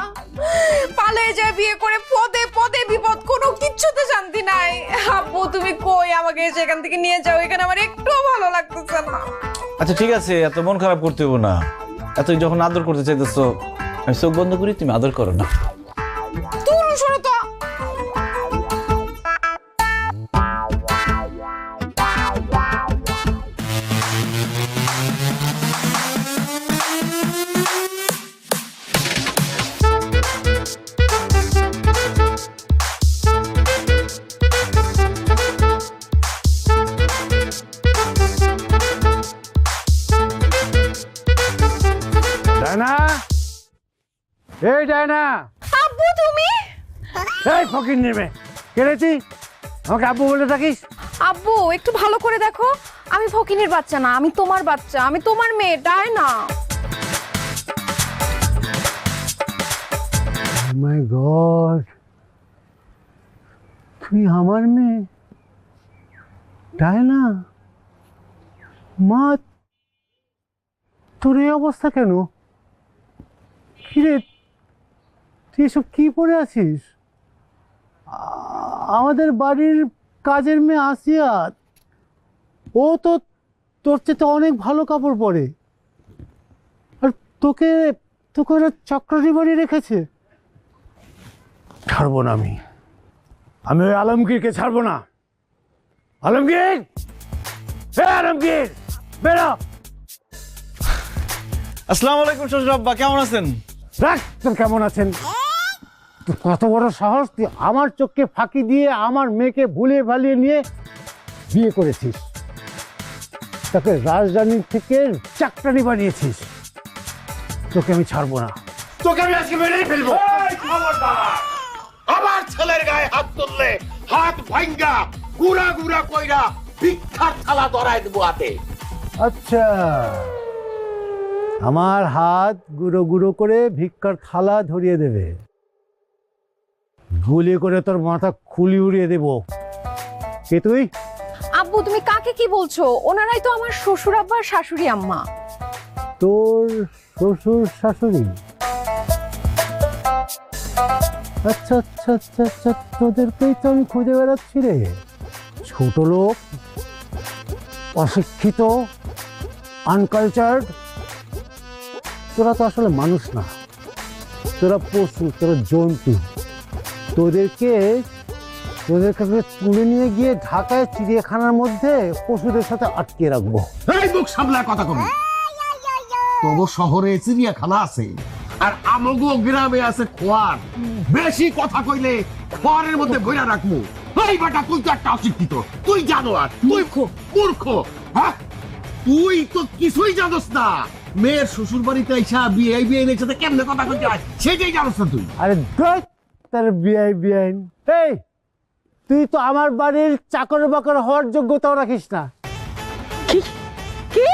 Speaker 2: পালিয়ে যায় বিয়ে করে, পদে পদে বিপদ, কোনো কিচ্ছুতে শান্তি নাই। আব্বু তুমি কই, আমাকে সেখান থেকে নিয়ে যাও, এখানে আমার একটুও ভালো লাগতেছে না।
Speaker 4: আচ্ছা ঠিক আছে, এত মন খারাপ করতে হবো না। এত যখন আদর করতে চাইতেছো, আমি চোখ বন্ধ করি, তুমি আদর করো না।
Speaker 2: দূর সরো তো।
Speaker 8: ডায়না, এই ডায়না,
Speaker 2: আব্বু তুমি?
Speaker 8: এই ফকির নেমে কেড়ে তুই আমাকে আব্বু বলে থাকিস?
Speaker 2: আব্বু একটু ভালো করে দেখো, আমি ফকিনের বাচ্চা না, আমি তোমার বাচ্চা, আমি তোমার মেয়ে ডায়না।
Speaker 8: মাই গড, তুই আমার মেয়ে ডায়না? মা, তোর এই অবস্থা কেন? কিরে, তুই এসব কি পরে আছিস? আমাদের বাড়ির কাজের মেয়ে আসিয়া, ও তো তোর চেয়ে অনেক ভালো কাপড় পরে, আর তোকে তোকে ওরা চক্রারি বাড়ি রেখেছে। ছাড়বো না আমি ওই আলমগীরকে ছাড়বো না। আলমগীর, আলমগীর বেরো।
Speaker 4: আসসালামু আলাইকুম শ্বশুর আব্বা, কেমন আছেন?
Speaker 8: রাখ, তোর কেমন আছেন? তোর কত বড় সাহস, তুই আমার চোখকে ফাঁকি দিয়ে আমার মেয়েকে ভুলিয়ে ভালিয়ে নিয়ে বিয়ে করেছিস, তাকে রাজধানী থেকে চাকরানি বানিয়েছিস। তোকে আমি ছাড়বো না, তোকে আমি আজকে মেরেই ফেলবো।
Speaker 3: আমার ছেলের গায়ে হাত তুললে হাত ভাঙ্গা গুড়া গুড়া কইরা ভিক্ষার থালা ধরায় দেবো হাতে।
Speaker 8: আচ্ছা, আমার হাত গুঁড়ো গুঁড়ো করে ভিক্ষার থালা ধরিয়ে দেবে, গুলি করে তোর মাথা খুলি উড়িয়ে দেব। কে তুই?
Speaker 2: আব্বু তুমি কাকে কি বলছো? ওনারাই তো আমার শ্বশুর আব্বা আর শাশুড়ি আম্মা।
Speaker 8: তোর শ্বশুর শাশুড়ি? আচ্ছা আচ্ছা আচ্ছা আচ্ছা, তোদেরকেই তো আমি খুঁজে বেড়াচ্ছি রে। ছোট লোক, অশিক্ষিত, আনকালচার্ড, তোরা তো আসলে মানুষ না, তোরা পশু, তোরা জন্তু। তোদেরকে তুলে নিয়ে গিয়ে ঢাকায় চিড়িয়াখানার মধ্যে পশুদের সাথে আটকে রাখবো।
Speaker 3: এই মুখ সামলায় কথা কবি। তবু শহরে চিড়িয়াখানা আছে আর আমগো গ্রামে আছে খোয়ার। বেশি কথা কইলে খোয়ারের মধ্যে ভইরা রাখবো। এই বেটা, তুই তো একটা অশিক্ষিত, তুই জানো আর তুই মূর্খ। হ্যাঁ, তুই তো কিছুই জানোস না। মেয়ের শ্বশুর বাড়িতে আইসা বিয়ে বিয়ের সাথে কেমনে কথা কইতে হয় সেটাই জানোস না তুই।
Speaker 8: আরে তার বিআইন, এই তুই তো আমার বাড়ির চাকর বাকর হওয়ার যোগ্যতাও রাখিস না।
Speaker 5: কি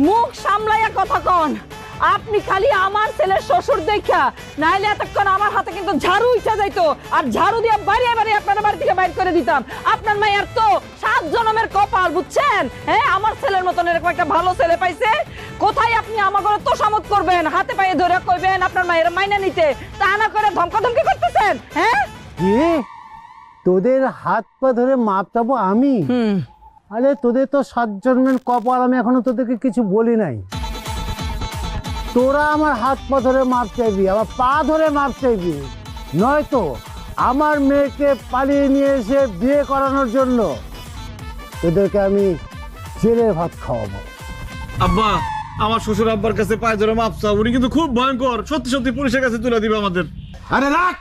Speaker 5: মুখ সামলাইয়া কথা কন? আপনি খালি আমার ছেলের শ্বশুর দেখা, নাইলে এতক্ষণ আমার হাতে কিন্তু ঝাড়ু ইচ্ছা যাইতো, আর ঝাড়ু দিয়ে বাড়িয়ে বাড়িয়ে আপনার বাড়ি থেকে বাইর করে দিতাম। আপনার মায়ের তো 7 জন্মের কপাল, বুঝছেন? হ্যাঁ, আমার ছেলের মতন এরকম একটা ভালো ছেলে পাইছে। কোথায় আপনি আমাকে তোষামত করবেন, হাতে পায়ে ধরে কইবেন আপনার মায়ের মাইনা নিতে, তা না করে ধমকাধমকি করতেছেন? হ্যাঁ,
Speaker 8: কি তোদের হাত পা ধরে মাপ চাবো আমি? আরে তোদের তো 7 জন্মের কপাল, আমি এখনো তোদেরকে কিছু বলি নাই। তোরা আমার হাত পা ধরে মাপ চাইবি, আমার পা ধরে মাপ চাইবি, নয়তো আমার মেয়েকে পালিয়ে নিয়ে এসে বিয়ে করানোর জন্য তোদেরকে আমি জেলে ভাত খাওয়াবো।
Speaker 1: আব্বা, আমার শ্বশুর আব্বার কাছে পায়ে ধরে মাপ চাও, উনি কিন্তু খুব ভয়ঙ্কর, সত্যি সত্যি পুলিশের কাছে তুলে দিবে আমাদের।
Speaker 3: আরে রাখ,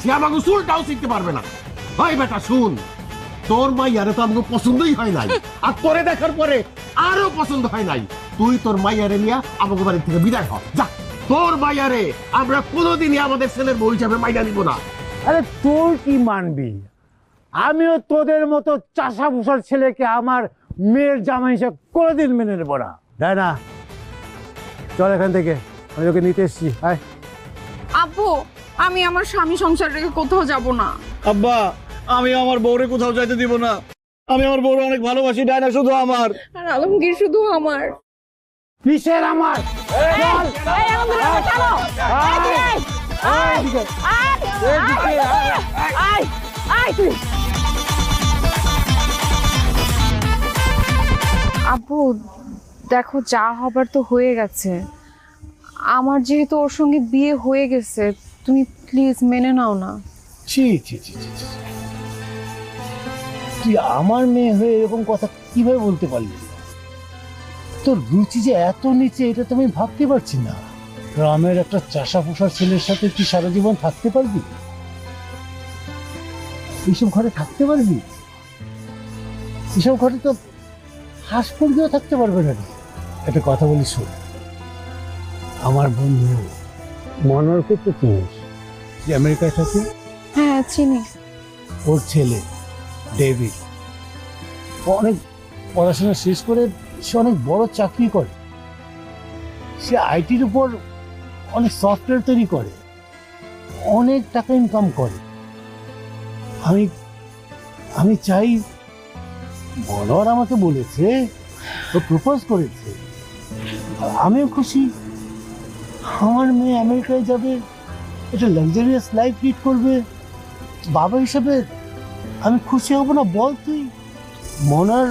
Speaker 3: সে আমাকে চুলটাও শিখতে পারবে না। ভাই বেটা শুন, তোর মাইয়ারে তো আমাকে পছন্দই হয় নাই, আর তোরে দেখার পরে আরো পছন্দ হয় নাই। তুই তোর মাইয়ারে নিয়ে আমাকে বাড়ি থেকে বিদায় হ, যা। তোর মাইয়ারে আমরা কোনোদিনই আমাদের ছেলের বউ হিসাবে মাইনা নিব না।
Speaker 8: আরে তোর কি মানবি? আমিও তোদের মতো চাষা ভুষার ছেলেকে আমার মেয়ের জামাই হিসেবে কোনোদিন মেনে নেবো না। তাই না? চল এখান থেকে, আমি ওকে নিতে এসছি। আয়।
Speaker 2: আব্বু, আমি আমার স্বামী সংসার রেখে কোথাও যাব না।
Speaker 1: আব্বা, আমি আমার বউরে কোথাও যাইতে দিব না। আমি আমার বউরে অনেক ভালোবাসি, ডায়না শুধু আমার।
Speaker 2: আর আলমগীর শুধু আমার।
Speaker 8: কিসের আমার? চল।
Speaker 2: আব্বু দেখো, যা হবার তো হয়ে গেছে। আমার যেহেতু ওর সঙ্গে বিয়ে হয়ে গেছে, তুমি প্লিজ মেনে নাও না।
Speaker 8: ছি ছি ছি ছি ছি। তুই আমার মেয়ে হয়ে এরকম কথা কিভাবে বলতে পারলি? তোর রুচি যে এত নিচে, এটা তো আমি ভাবতে পারছি না। গ্রামের একটা চাষা পোষার ছেলের সাথে তুই সারা জীবন থাকতে পারবি? এইসব ঘরে থাকতে পারবি? এসব ঘরে তো হাঁস মুরগিও থাকতে পারবে না। একটা কথা বলি শোন, আমার বন্ধু মনোহরকে তো চিনিস, যে আমেরিকায় থাকে?
Speaker 2: হ্যাঁ চিনি।
Speaker 8: ওর ছেলে ডেভিড অনেক পড়াশোনা শেষ করে সে অনেক বড় চাকরি করে। সে আইটির উপর অনেক সফটওয়্যার তৈরি করে, অনেক টাকা ইনকাম করে। আমি চাই, মনোহর আমাকে বলেছে ও প্রপোজ করেছে, আমিও খুশি। আমার মেয়ে আমেরিকায় যাবে, একটা লাক্সারিয়াস লাইফ লিড করবে। বাবা হিসাবে আমি খুশি হব না বল তুই? মনার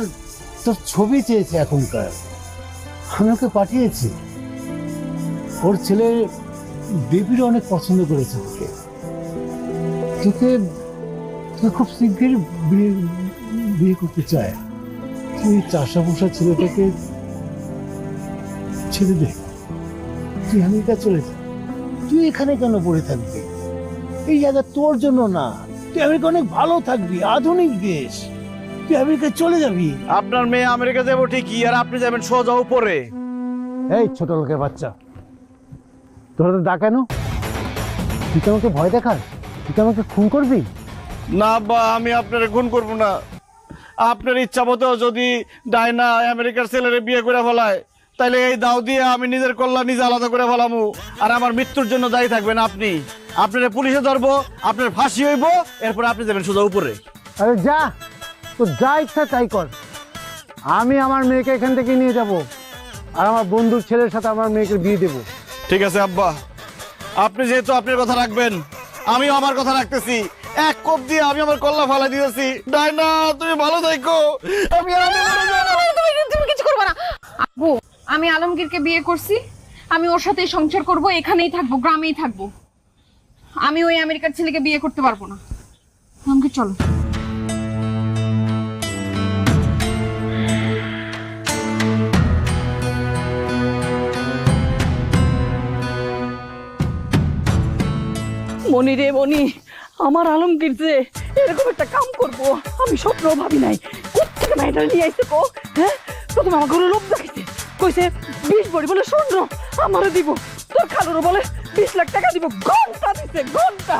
Speaker 8: তোর ছবি চেয়েছে এখনকার, আমি ওকে পাঠিয়েছি। ওর ছেলে বেবিরও অনেক পছন্দ করেছে ওকে। তোকে খুব শীঘ্রই বিয়ে করতে চায়। তুই চাষা বসা ছেলেটাকে ছেড়ে দে, তুই আমেরিকা চলে যা। তুই এখানে কেন পড়ে থাকবি? এই জায়গা তোর জন্য না। তুই আমেরিকা অনেক ভালো থাকবি, আধুনিক দেশ, তুই আমেরিকা চলে যাবি।
Speaker 1: আপনার মেয়ে আমেরিকা যাবো ঠিকই, আর আপনি যাবেন সোজা উপরে।
Speaker 8: এই ছোট লোকের বাচ্চা, তোরা তো ডাকানো, তুই তো আমাকে ভয় দেখাস, তুই তো আমাকে খুন করবি।
Speaker 1: না আব্বা, আমি আপনার খুন করবো না। আপনার ইচ্ছা মতো যদি ডায়না আমেরিকার ছেলেরে বিয়ে করে ফেলায়, তাহলে এই দাও দিয়ে আমি নিজের কল্যাণ নিজে আলাদা করে ফেলামু, আর আমার মৃত্যুর জন্য দায়ী থাকবেন আপনি। আপনার পুলিশে ধরবো, আপনার ফাঁসি হইব, এরপর আপনি যাবেন সোজা উপরে।
Speaker 8: আরে যা, তো যা ইচ্ছা তাই কর। আমি আমার মেয়েকে এখান থেকে নিয়ে যাব, আর আমার বন্ধুর ছেলের সাথে আমার মেয়েকে বিয়ে দেবো।
Speaker 1: ঠিক আছে আব্বা, আপনি যেহেতু আপনার কথা রাখবেন, আমিও আমার কথা রাখতেছি। এক কোপ দিয়ে আমি আমার কল্লা ফালা দিয়েছি। ডায়না, তুমি ভালো থাকো। আমি
Speaker 2: তুমি কিছু করবে না। আব্বু, আমি আলমগীরকে বিয়ে করছি, আমি ওর সাথে সংসার করব, এখানেই থাকবো, গ্রামেই থাকবো। আমি ওই আমেরিকার ছেলেকে বিয়ে করতে পারবো না। আলমগীর চলো।
Speaker 5: মনি রে মনি, আমার আলমগীর যে এরকম একটা কাম করবো আমি স্বপ্নও ভাবি নাই। কোথেকে মেয়েটা নিয়ে আইছে কো? হ্যাঁ, প্রথমে আমার ঘরে লোক দেখাইছে, কইছে 20 ভরি বলে স্বর্ণ আমারও দিব, তোর খালুরও বলে 20 লাখ টাকা দিব। ঘন্টা দিছে, ঘন্টা।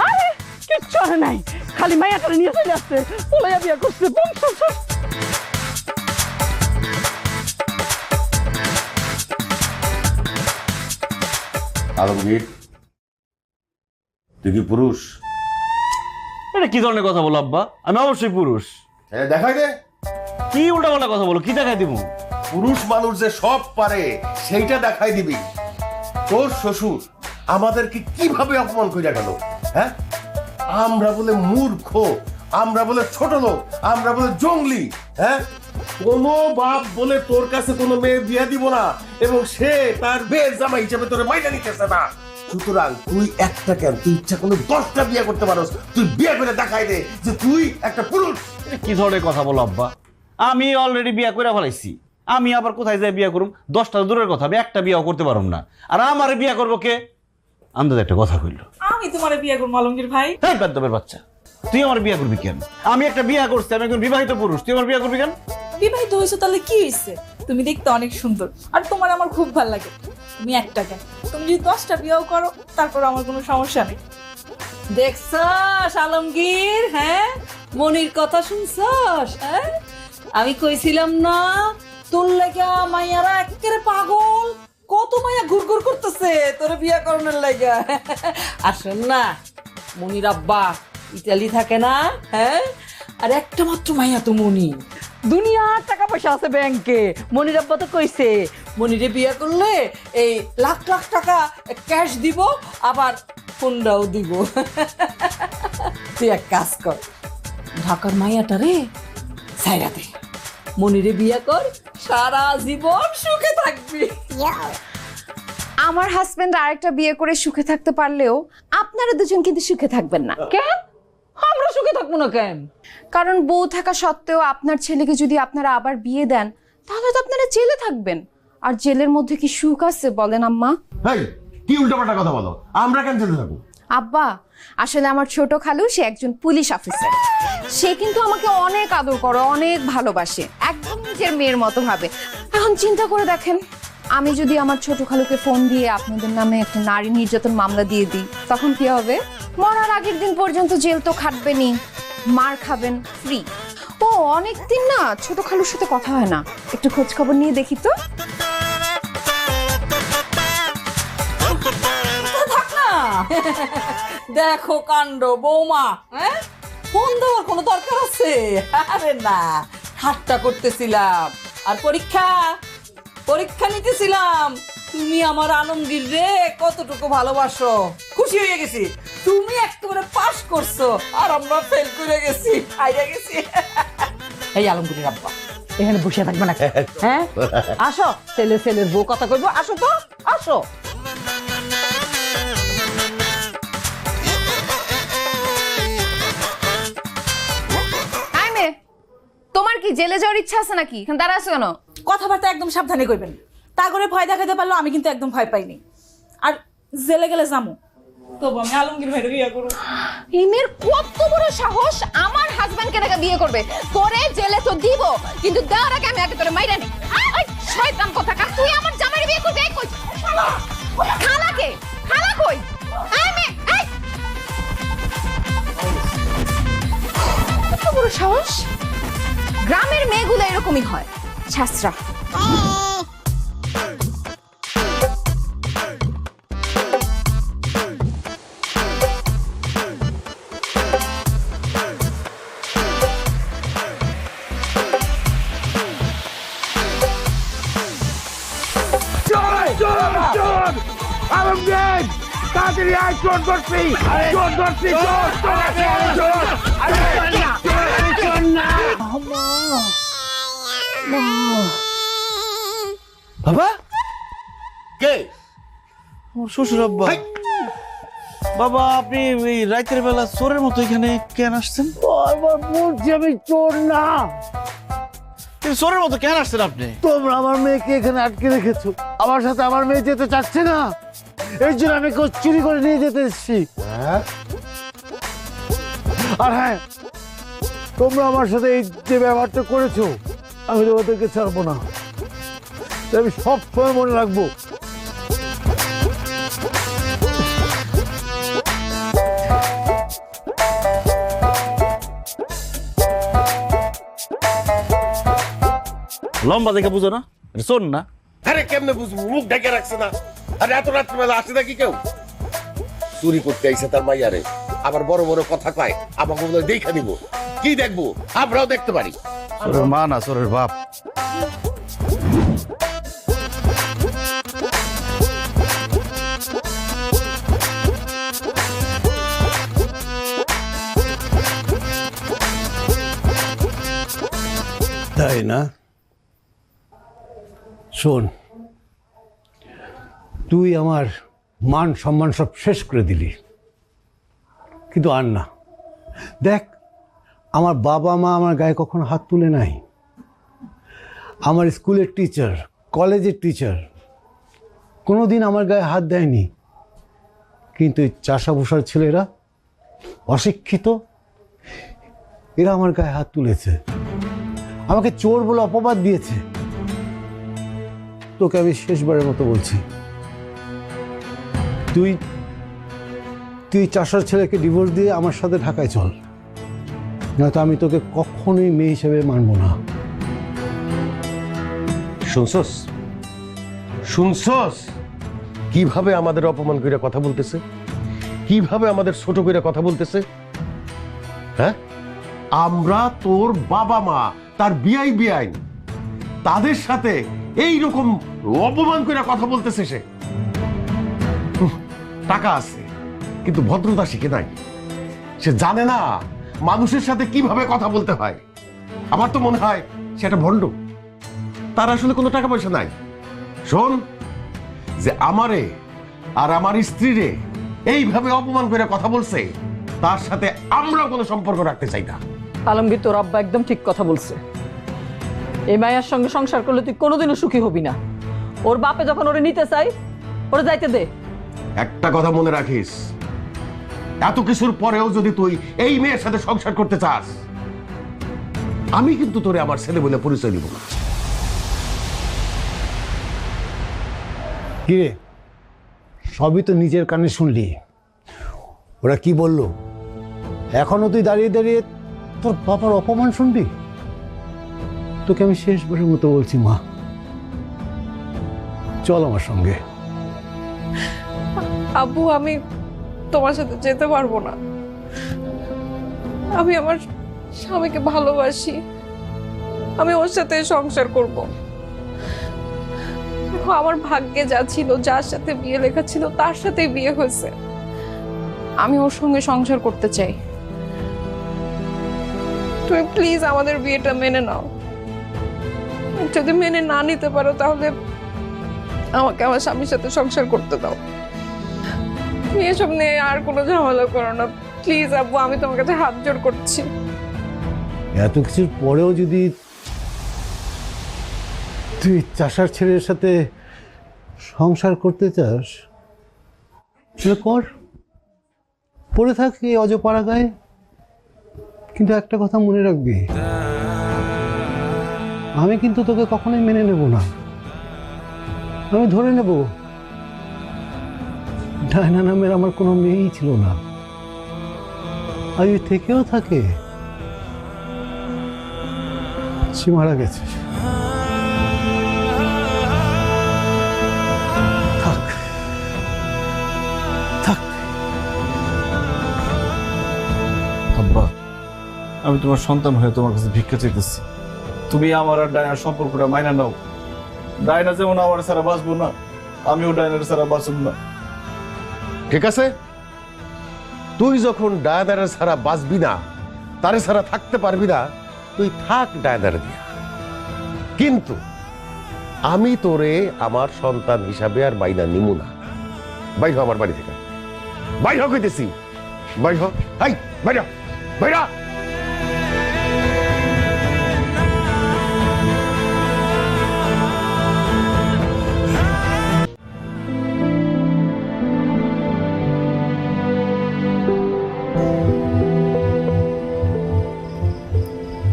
Speaker 5: আরে কিচ্ছু হয় নাই, খালি মায়াটারে নিয়ে চলে আসছে, পলাইয়া বিয়া করছে। বংশ
Speaker 3: আলমগীর, তুই কি পুরুষ?
Speaker 4: এটা কি ধরনের কথা বলো আব্বা? আমি অবশ্যই পুরুষ।
Speaker 3: দেখাই দে।
Speaker 4: কি উল্টাপাল্টা কথা বলো? কি দেখাই দিব?
Speaker 3: পুরুষ মানুষ যে সব পারে সেইটা দেখাই দিবি। তোর শ্বশুর আমাদেরকে কিভাবে অপমান করে গেল, হ্যাঁ? আমরা বলে মূর্খ, আমরা বলে ছোট লোক, আমরা বলে জঙ্গলি, হ্যাঁ? কোনো বাপ বলে তোর কাছে কোনো মেয়ে বিয়ে দিব না, এবং সে তার মেয়ের জামাই হিসেবে তোর মাইনা নিতেছে না। সুতরাং তুই একটা কেন, তুই ইচ্ছা করলে 10টা বিয়ে করতে পারোস। তুই বিয়ে করে দেখাই দে যে তুই একটা পুরুষ।
Speaker 4: এটা কি ধরনের কথা বলো আব্বা? আমি অলরেডি বিয়া করে ফেলাইছি, আমি আবার কোথায় যাই বিয়া করুম? 10টা দূরের কথা, আমি একটা বিয়াও করতে পারুম না। আর আমার বিয়া করবো কে? আন্দাজ একটা কথা কইল।
Speaker 5: আমি তোমার বিয়ে করবো আলমগীর ভাই।
Speaker 4: হ্যাঁ, বাদ্যবের বাচ্চা, তুই আমার বিয়া করবি কেন? আমি একটা বিয়া করছি, আমি একজন বিবাহিত পুরুষ, তুই আমার বিয়া করবি কেন?
Speaker 5: বিবাহিত হয়েছো তাহলে কি হয়েছে? তুমি দেখতে অনেক সুন্দর, আর তোমার আমার খুব ভালো লাগে। তুমি একটা কেন, তুমি যদি 10টা বিয়েও করো তারপর আমার কোনো সমস্যা নেই। দেখছস আলমগীর, হ্যাঁ মনির কথা শুনছস? হ্যাঁ আমি কইছিলাম না তোর লাগা মাইয়ারা একেবারে পাগল, কত মাইয়া ঘুরঘুর করতেছে তোর বিয়া করানোর লাগা। আর শোন না, মনির আব্বা ইতালি থাকে না, হ্যাঁ আর একটা মাত্র মাইয়া তো মনি, দুনিয়ার টাকা পয়সা আছে ব্যাংকে। মনির আব্বা তো কইছে মনিরে বিয়ে করলে এই লাখ লাখ টাকা ক্যাশ দিব, আবার ফোনটাও দিব। তুই এক কাজ কর, ঢাকার মাইয়াটা রে সাইরা দে, মনিরে বিয়ে কর, সারা জীবন সুখে থাকবি।
Speaker 2: আমার হাজবেন্ড আরেকটা বিয়ে করে সুখে থাকতে পারলেও আপনারা দুজন কিন্তু সুখে থাকবেন না।
Speaker 5: কেন আমরা সুখে থাকবো না কেন?
Speaker 2: কারণ বউ থাকা সত্ত্বেও আপনার ছেলেকে যদি আপনারা আবার বিয়ে দেন, তাহলে তো আপনারা জেলে থাকবেন। আর জেলের মধ্যে কি সুখ আছে বলেন আম্মা?
Speaker 3: এই কি উল্টাপাল্টা কথা বলো? আমরা কেন চলে যাবো?
Speaker 2: আব্বা, আসলে আমার ছোট খালু সে একজন পুলিশ অফিসার। সে কিন্তু আমাকে অনেক আদর করে, অনেক ভালোবাসে, একদম নিজের মেয়ের মতো ভাবে। এখন চিন্তা করে দেখেন, আমি যদি আমার ছোট খালুকে ফোন দিয়ে আপনাদের নামে একটা নারী নির্যাতন মামলা দিয়ে দিই, তখন কি হবে? মরার আগের দিন পর্যন্ত জেল তো খাটবেনই, মার খাবেন ফ্রি। ও অনেকদিন না ছোট খালুর সাথে কথা হয় না, একটু খোঁজ খবর নিয়ে দেখি তো।
Speaker 5: থাক না। দেখো কাণ্ড বৌমা, হ্যাঁ ফোন দেওয়ার কোনো দরকার আছে? আরে না, ঠাট্টা করতেছিলাম। আর পরীক্ষা পরীক্ষা নিতেছিলাম। তুমি আমার আলমগীর রে কতটুকু ভালোবাসো, খুশি হয়ে গেছি। তুমি একেবারে পাস করছো আর আমরা ফেল করে গেছি, হাইরা গেছি। এই আলমগীরের আব্বা এখানে বসে থাকবে না, হ্যাঁ আসো, ছেলের বউ কথা কইবো, আসো তো আসো।
Speaker 2: তোমার কি জেলে যাওয়ার ইচ্ছা আছে নাকি? এখানে দাঁড়া আছো কেন?
Speaker 5: কথাবার্তা একদম সাবধানে কইবেন, তা করে ভয় দেখাতে পারলো আমি কিন্তু একদম ভয় পাইনি। আর জেলে গেলে যামু, তবু আমি আলমগীর ভাইরে বিয়ে করব।
Speaker 2: ইমের কত বড় সাহস আমার হাজবেন্ডকে নাকি বিয়ে করবে? তোরে জেলে তো দিব, কিন্তু দেওয়ার আগে আমি আগে তোরে মাইরা নি। ওই শয়তান কোথাকার, তুই আমার জামাইরে বিয়ে করবি? এই কই খালা কে? খালা কই? এই মে, এই কত বড় সাহস! গ্রামের মেয়েগুলো এরকমই হয়, ছাত্রা।
Speaker 1: বাবা,
Speaker 3: কে?
Speaker 1: আমার শ্বশুর আব্বা। বাবা, আপনি এই রাতের বেলা চোরের মতো এখানে কেন আসছেন?
Speaker 8: বারবার বলছি আমি চোর না।
Speaker 1: কিন্তু চোরের মতো কেন আসছেন আপনি?
Speaker 8: তোমরা আমার মেয়েকে এখানে আটকে রেখেছো, আমার সাথে আমার মেয়ে যেতে চাচ্ছে না, এই জন্য আমি চুরি করে নিয়ে যেতে এসেছি। আর হ্যাঁ, তোমরা আমার সাথে এই যে ব্যবহারটা করেছো, আমি তোমাদেরকে ছাড়বো না, আমি সব সময় মনে রাখবো।
Speaker 4: লম্বা দেখে বুঝো না? এটা শোন না।
Speaker 3: আরে কেমনে বুঝবো? মুখ ঢেকে রাখছে না। আরে এত রাত্রিবেলা আসে নাকি কেউ? চুরি করতে আইসে তার মাইয়ারে, আবার বড় বড় কথা কয়, আমাকে বলে দেখা নিব। কি দেখবো? আমরাও দেখতে পারি।
Speaker 1: চোরের মা না, চোরের বাপ।
Speaker 8: তাই না? শোন, তুই আমার মান সম্মান সব শেষ করে দিলি, কিন্তু আর না। দেখ, আমার বাবা মা আমার গায়ে কখনো হাত তুলে নাই। আমার স্কুলের টিচার, কলেজের টিচার কোনোদিন আমার গায়ে হাত দেয়নি, কিন্তু এই চাষাভূষার ছেলেরা, অশিক্ষিত, এরা আমার গায়ে হাত তুলেছে, আমাকে চোর বলে অপবাদ দিয়েছে। তোকে আমি শেষবারের মতো বলছি, তুই তুই চাষার ছেলেকে ডিভোর্স দিয়ে আমার সাথে ঢাকায় চল, নয়তো আমি তোকে কখনোই মেয়ে হিসেবে মানব না।
Speaker 3: শুনছস শুনছস কিভাবে আমাদের অপমান করে কথা বলতেছে, কিভাবে আমাদের ছোট করে কথা বলতেছে? হ্যাঁ, আমরা তোর বাবা মা, তার বিয়াই বিয়াই, তাদের সাথে এই রকম অপমান করে কথা বলতেছে সে। টাকা আছে কিন্তু ভদ্রতা শিখে নাই, সে জানে না মানুষের সাথে কিভাবে কথা বলতে হয়। আমার তো মনে হয় সেটা ভণ্ড, তার আসলে কোনো টাকা পয়সা নাই। শোন, যে আমারে আর আমার স্ত্রীরে এইভাবে অপমান করে কথা বলছে, তার সাথে আমরাও কোনো সম্পর্ক রাখতে চাই না।
Speaker 5: আলমগীর, তোর আব্বা একদম ঠিক কথা বলছে। এই মায়ের সঙ্গে সংসার করলে তুই কোনোদিনও সুখী হবি না। ওর বাপে যখন ওরে নিতে চাই, ওরে যাইতে দে।
Speaker 3: একটা কথা মনে রাখিস, এত কিছুর পরেও যদি তুই এই মেয়ের সাথে সংসার করতে চাস, আমি কিন্তু তোরে আমার ছেলে বলে পরিচয় দিব না।
Speaker 8: কিরে, সবই তো নিজের কানে শুনলি, ওরা কি বলল? এখনো তুই দাঁড়িয়ে দাঁড়িয়ে তোর বাবার অপমান শুনবি? তোকে আমি শেষবারের মতো বলছি, মা চল আমার সঙ্গে।
Speaker 9: আব্বু, আমি তোমার সাথে যেতে পারবো না। আমি আমার স্বামীকে ভালোবাসি, আমি ওর সাথে সংসার করব। দেখো, আমার ভাগ্যে যা ছিল, যার সাথে বিয়ে লেখা ছিল, তার সাথেই বিয়ে হয়েছে। আমি ওর সঙ্গে সংসার করতে চাই। তুমি প্লিজ আমাদের বিয়েটা মেনে নাও। যদি মেনে না নিতে পারো, তাহলে আমাকে আমার স্বামীর সাথে সংসার করতে দাও। তুমি এসব নিয়ে আর কোনো ঝামেলা করো না প্লিজ আব্বু, আমি তোমার কাছে হাত জোড় করছি।
Speaker 8: এত কিছুর পরেও যদি তুই চাষার ছেলের সাথে সংসার করতে চাস, তাহলে কর, পড়ে থাক এই অজপাড়া গায়ে। কিন্তু একটা কথা মনে রাখবি, আমি কিন্তু তোকে কখনোই মেনে নেব না। আমি ধরে নেব ডায়না নামের আমার কোনো মেয়েই ছিল না, আর থেকেও থাকে, সে মারা গেছে। থাক থাক।
Speaker 1: আব্বা, আমি তোমার সন্তান হয়ে তোমার কাছে ভিক্ষা চাইতেছি, তুমি আমার আর ডায়নার সম্পর্কটা মাইনা নাও। ডায়না যেমন আমার ছাড়া বাঁচবো না, আমিও ডায়নার ছাড়া বাঁচব না।
Speaker 3: ঠিক আছে, তুই যখন ডায়াদারের ছাড়া বাঁচবি না, তারে ছাড়া থাকতে পারবি না, তুই থাক ডায়াদারে দিয়া। কিন্তু আমি তোরে আমার সন্তান হিসাবে আর বাইনা নিমু না। বাইর হ আমার বাড়ি থেকে, বাইর হ কইতেছি, বাইর হ। হাই, বাইর হ, বাইর হ।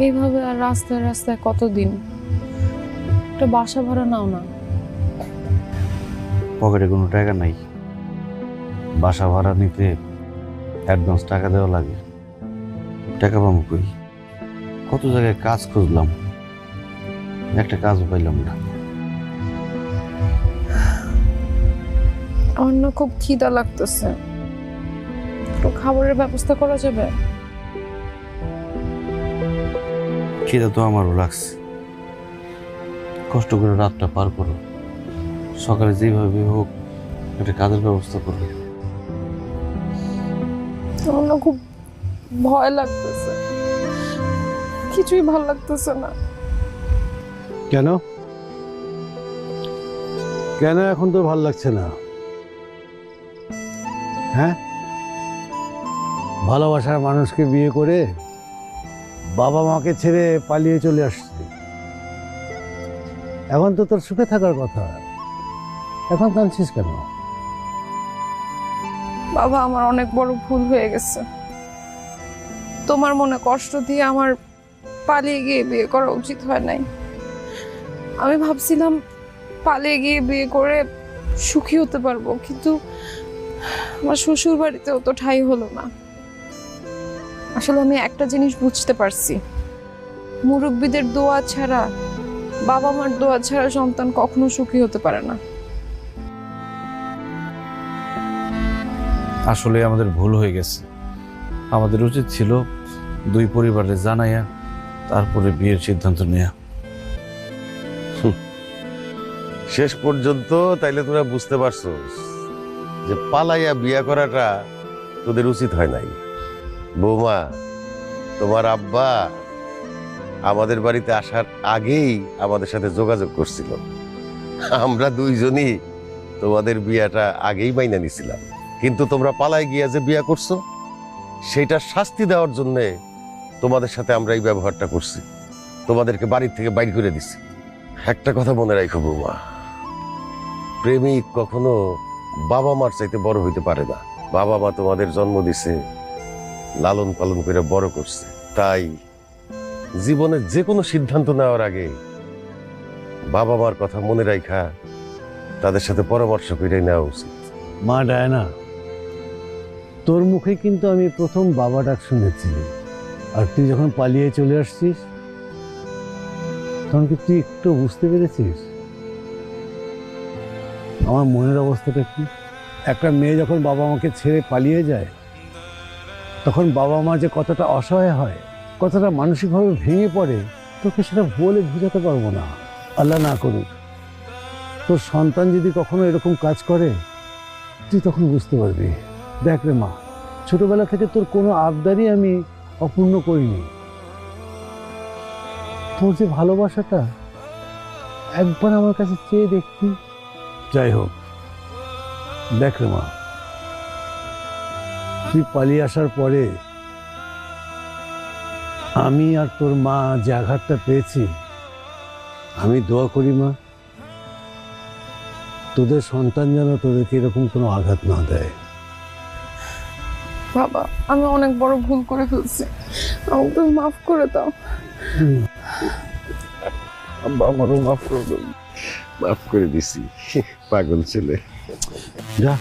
Speaker 9: এইভাবে আর রাস্তায় রাস্তায় কতদিন? একটা বাসা ভাড়া নাও না।
Speaker 4: পকেটে কোনো টাকা নাই, বাসা ভাড়া নিতে অ্যাডভান্স টাকা দেওয়া লাগে। টাকা পাবো কই? কত জায়গায় কাজ খুঁজলাম, একটা কাজও পাইলাম না।
Speaker 9: আমার না খুব খিদা লাগতেছে, একটু খাবারের ব্যবস্থা করা যাবে?
Speaker 4: খিদা তো আমারও লাগছে, কষ্ট করে রাতটা পার করো, সকালে যেভাবে হোক একটা কাজের ব্যবস্থা করবে।
Speaker 9: আমার না খুব ভয় লাগতেছে, কিছুই ভালো লাগতেছে না।
Speaker 8: কেন কেন এখন তো ভাল লাগছে না? হ্যাঁ, ভালোবাসার মানুষকে বিয়ে করে বাবা মাকে ছেড়ে পালিয়ে চলে আসছি। এখন তো তোর সুখে থাকার কথা, এখন কাঁদছিস কেন?
Speaker 9: বাবা, আমার অনেক বড় ভুল হয়ে গেছে। তোমার মনে কষ্ট দিয়ে আমার পালিয়ে গিয়ে বিয়ে করা উচিত হয় নাই। আমি ভাবছিলাম পালিয়ে গিয়ে বিয়ে করে সুখী হতে পারবো, কিন্তু আমার শ্বশুর বাড়িতেও তো ঠাঁই হলো না। আসলে আমি একটা জিনিস বুঝতে পারছি, মুরব্বীদের দোয়া ছাড়া, বাবা মার দোয়া ছাড়া সন্তান কখনো সুখী হতে পারে না।
Speaker 1: আসলে আমাদের ভুল হয়ে গেছে। আমাদের উচিত ছিল দুই পরিবারে জানাইয়া তারপরে বিয়ের সিদ্ধান্ত নেয়া।
Speaker 3: শেষ পর্যন্ত তাইলে তোরা বুঝতে পারছো যে পালাইয়া বিয়া করাটা তোদের উচিত হয় নাই। বৌমা, তোমার আব্বা আমাদের বাড়িতে আসার আগেই আমাদের সাথে যোগাযোগ করছিল। আমরা দুইজনই তোমাদের বিয়াটা আগেই মাইনা নিছিলাম, কিন্তু তোমরা পালাই গিয়া যে বিয়া করছো সেটা শাস্তি দেওয়ার জন্য তোমাদের সাথে আমরা এই ব্যবহারটা করছি, তোমাদেরকে বাড়ির থেকে বাইর করে দিছি। একটা কথা মনে রাখো বৌমা, প্রেমিক কখনো বাবা মার চাইতে বড় হইতে পারে না। বাবা মা তোমাদের জন্ম দিছে, লালন পালন করে বড় করছে, তাই জীবনে যে কোনো সিদ্ধান্ত নেওয়ার আগে বাবা মার কথা মনে রাখা তাদের সাথে পরামর্শ করে নেওয়া উচিত।
Speaker 8: মা ডায়না, তোর মুখে কিন্তু আমি প্রথম বাবা ডাক শুনেছি, আর তুই যখন পালিয়ে চলে আসছিস তখন কি তুই একটু বুঝতে পেরেছিস আমার মনের অবস্থাটা কি? একটা মেয়ে যখন বাবা মাকে ছেড়ে পালিয়ে যায় তখন বাবা মা যে কতটা অসহায় হয়, কতটা মানসিকভাবে ভেঙে পড়ে, তোকে সেটা বলে বোঝাতে পারবো না। আল্লাহ না করুক তোর সন্তান যদি কখনো এরকম কাজ করে, তুই তখন বুঝতে পারবি। দেখ রে মা, ছোটবেলা থেকে তোর কোনো আবদারই আমি অপূর্ণ করিনি। তোর যে ভালোবাসাটা একবার আমার কাছে চেয়ে দেখতি। যাই হোক, দেখ রে মা, তুই পালিয়ে আসার পরে আমি আর তোর মা যে আঘাতটা পেয়েছি, আমি দোয়া করি মা তোদের সন্তান যেন তোদেরকে এরকম কোনো আঘাত না দেয়।
Speaker 9: বাবা, আমি অনেক বড় ভুল করে ফেলছি, আমাকে তুমি মাফ করে দাও।
Speaker 3: আব্বা আমারও মাফ করে দাও। মাফ করে দিছি, পাগল ছেলে।
Speaker 8: যা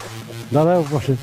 Speaker 8: দাদা বসে।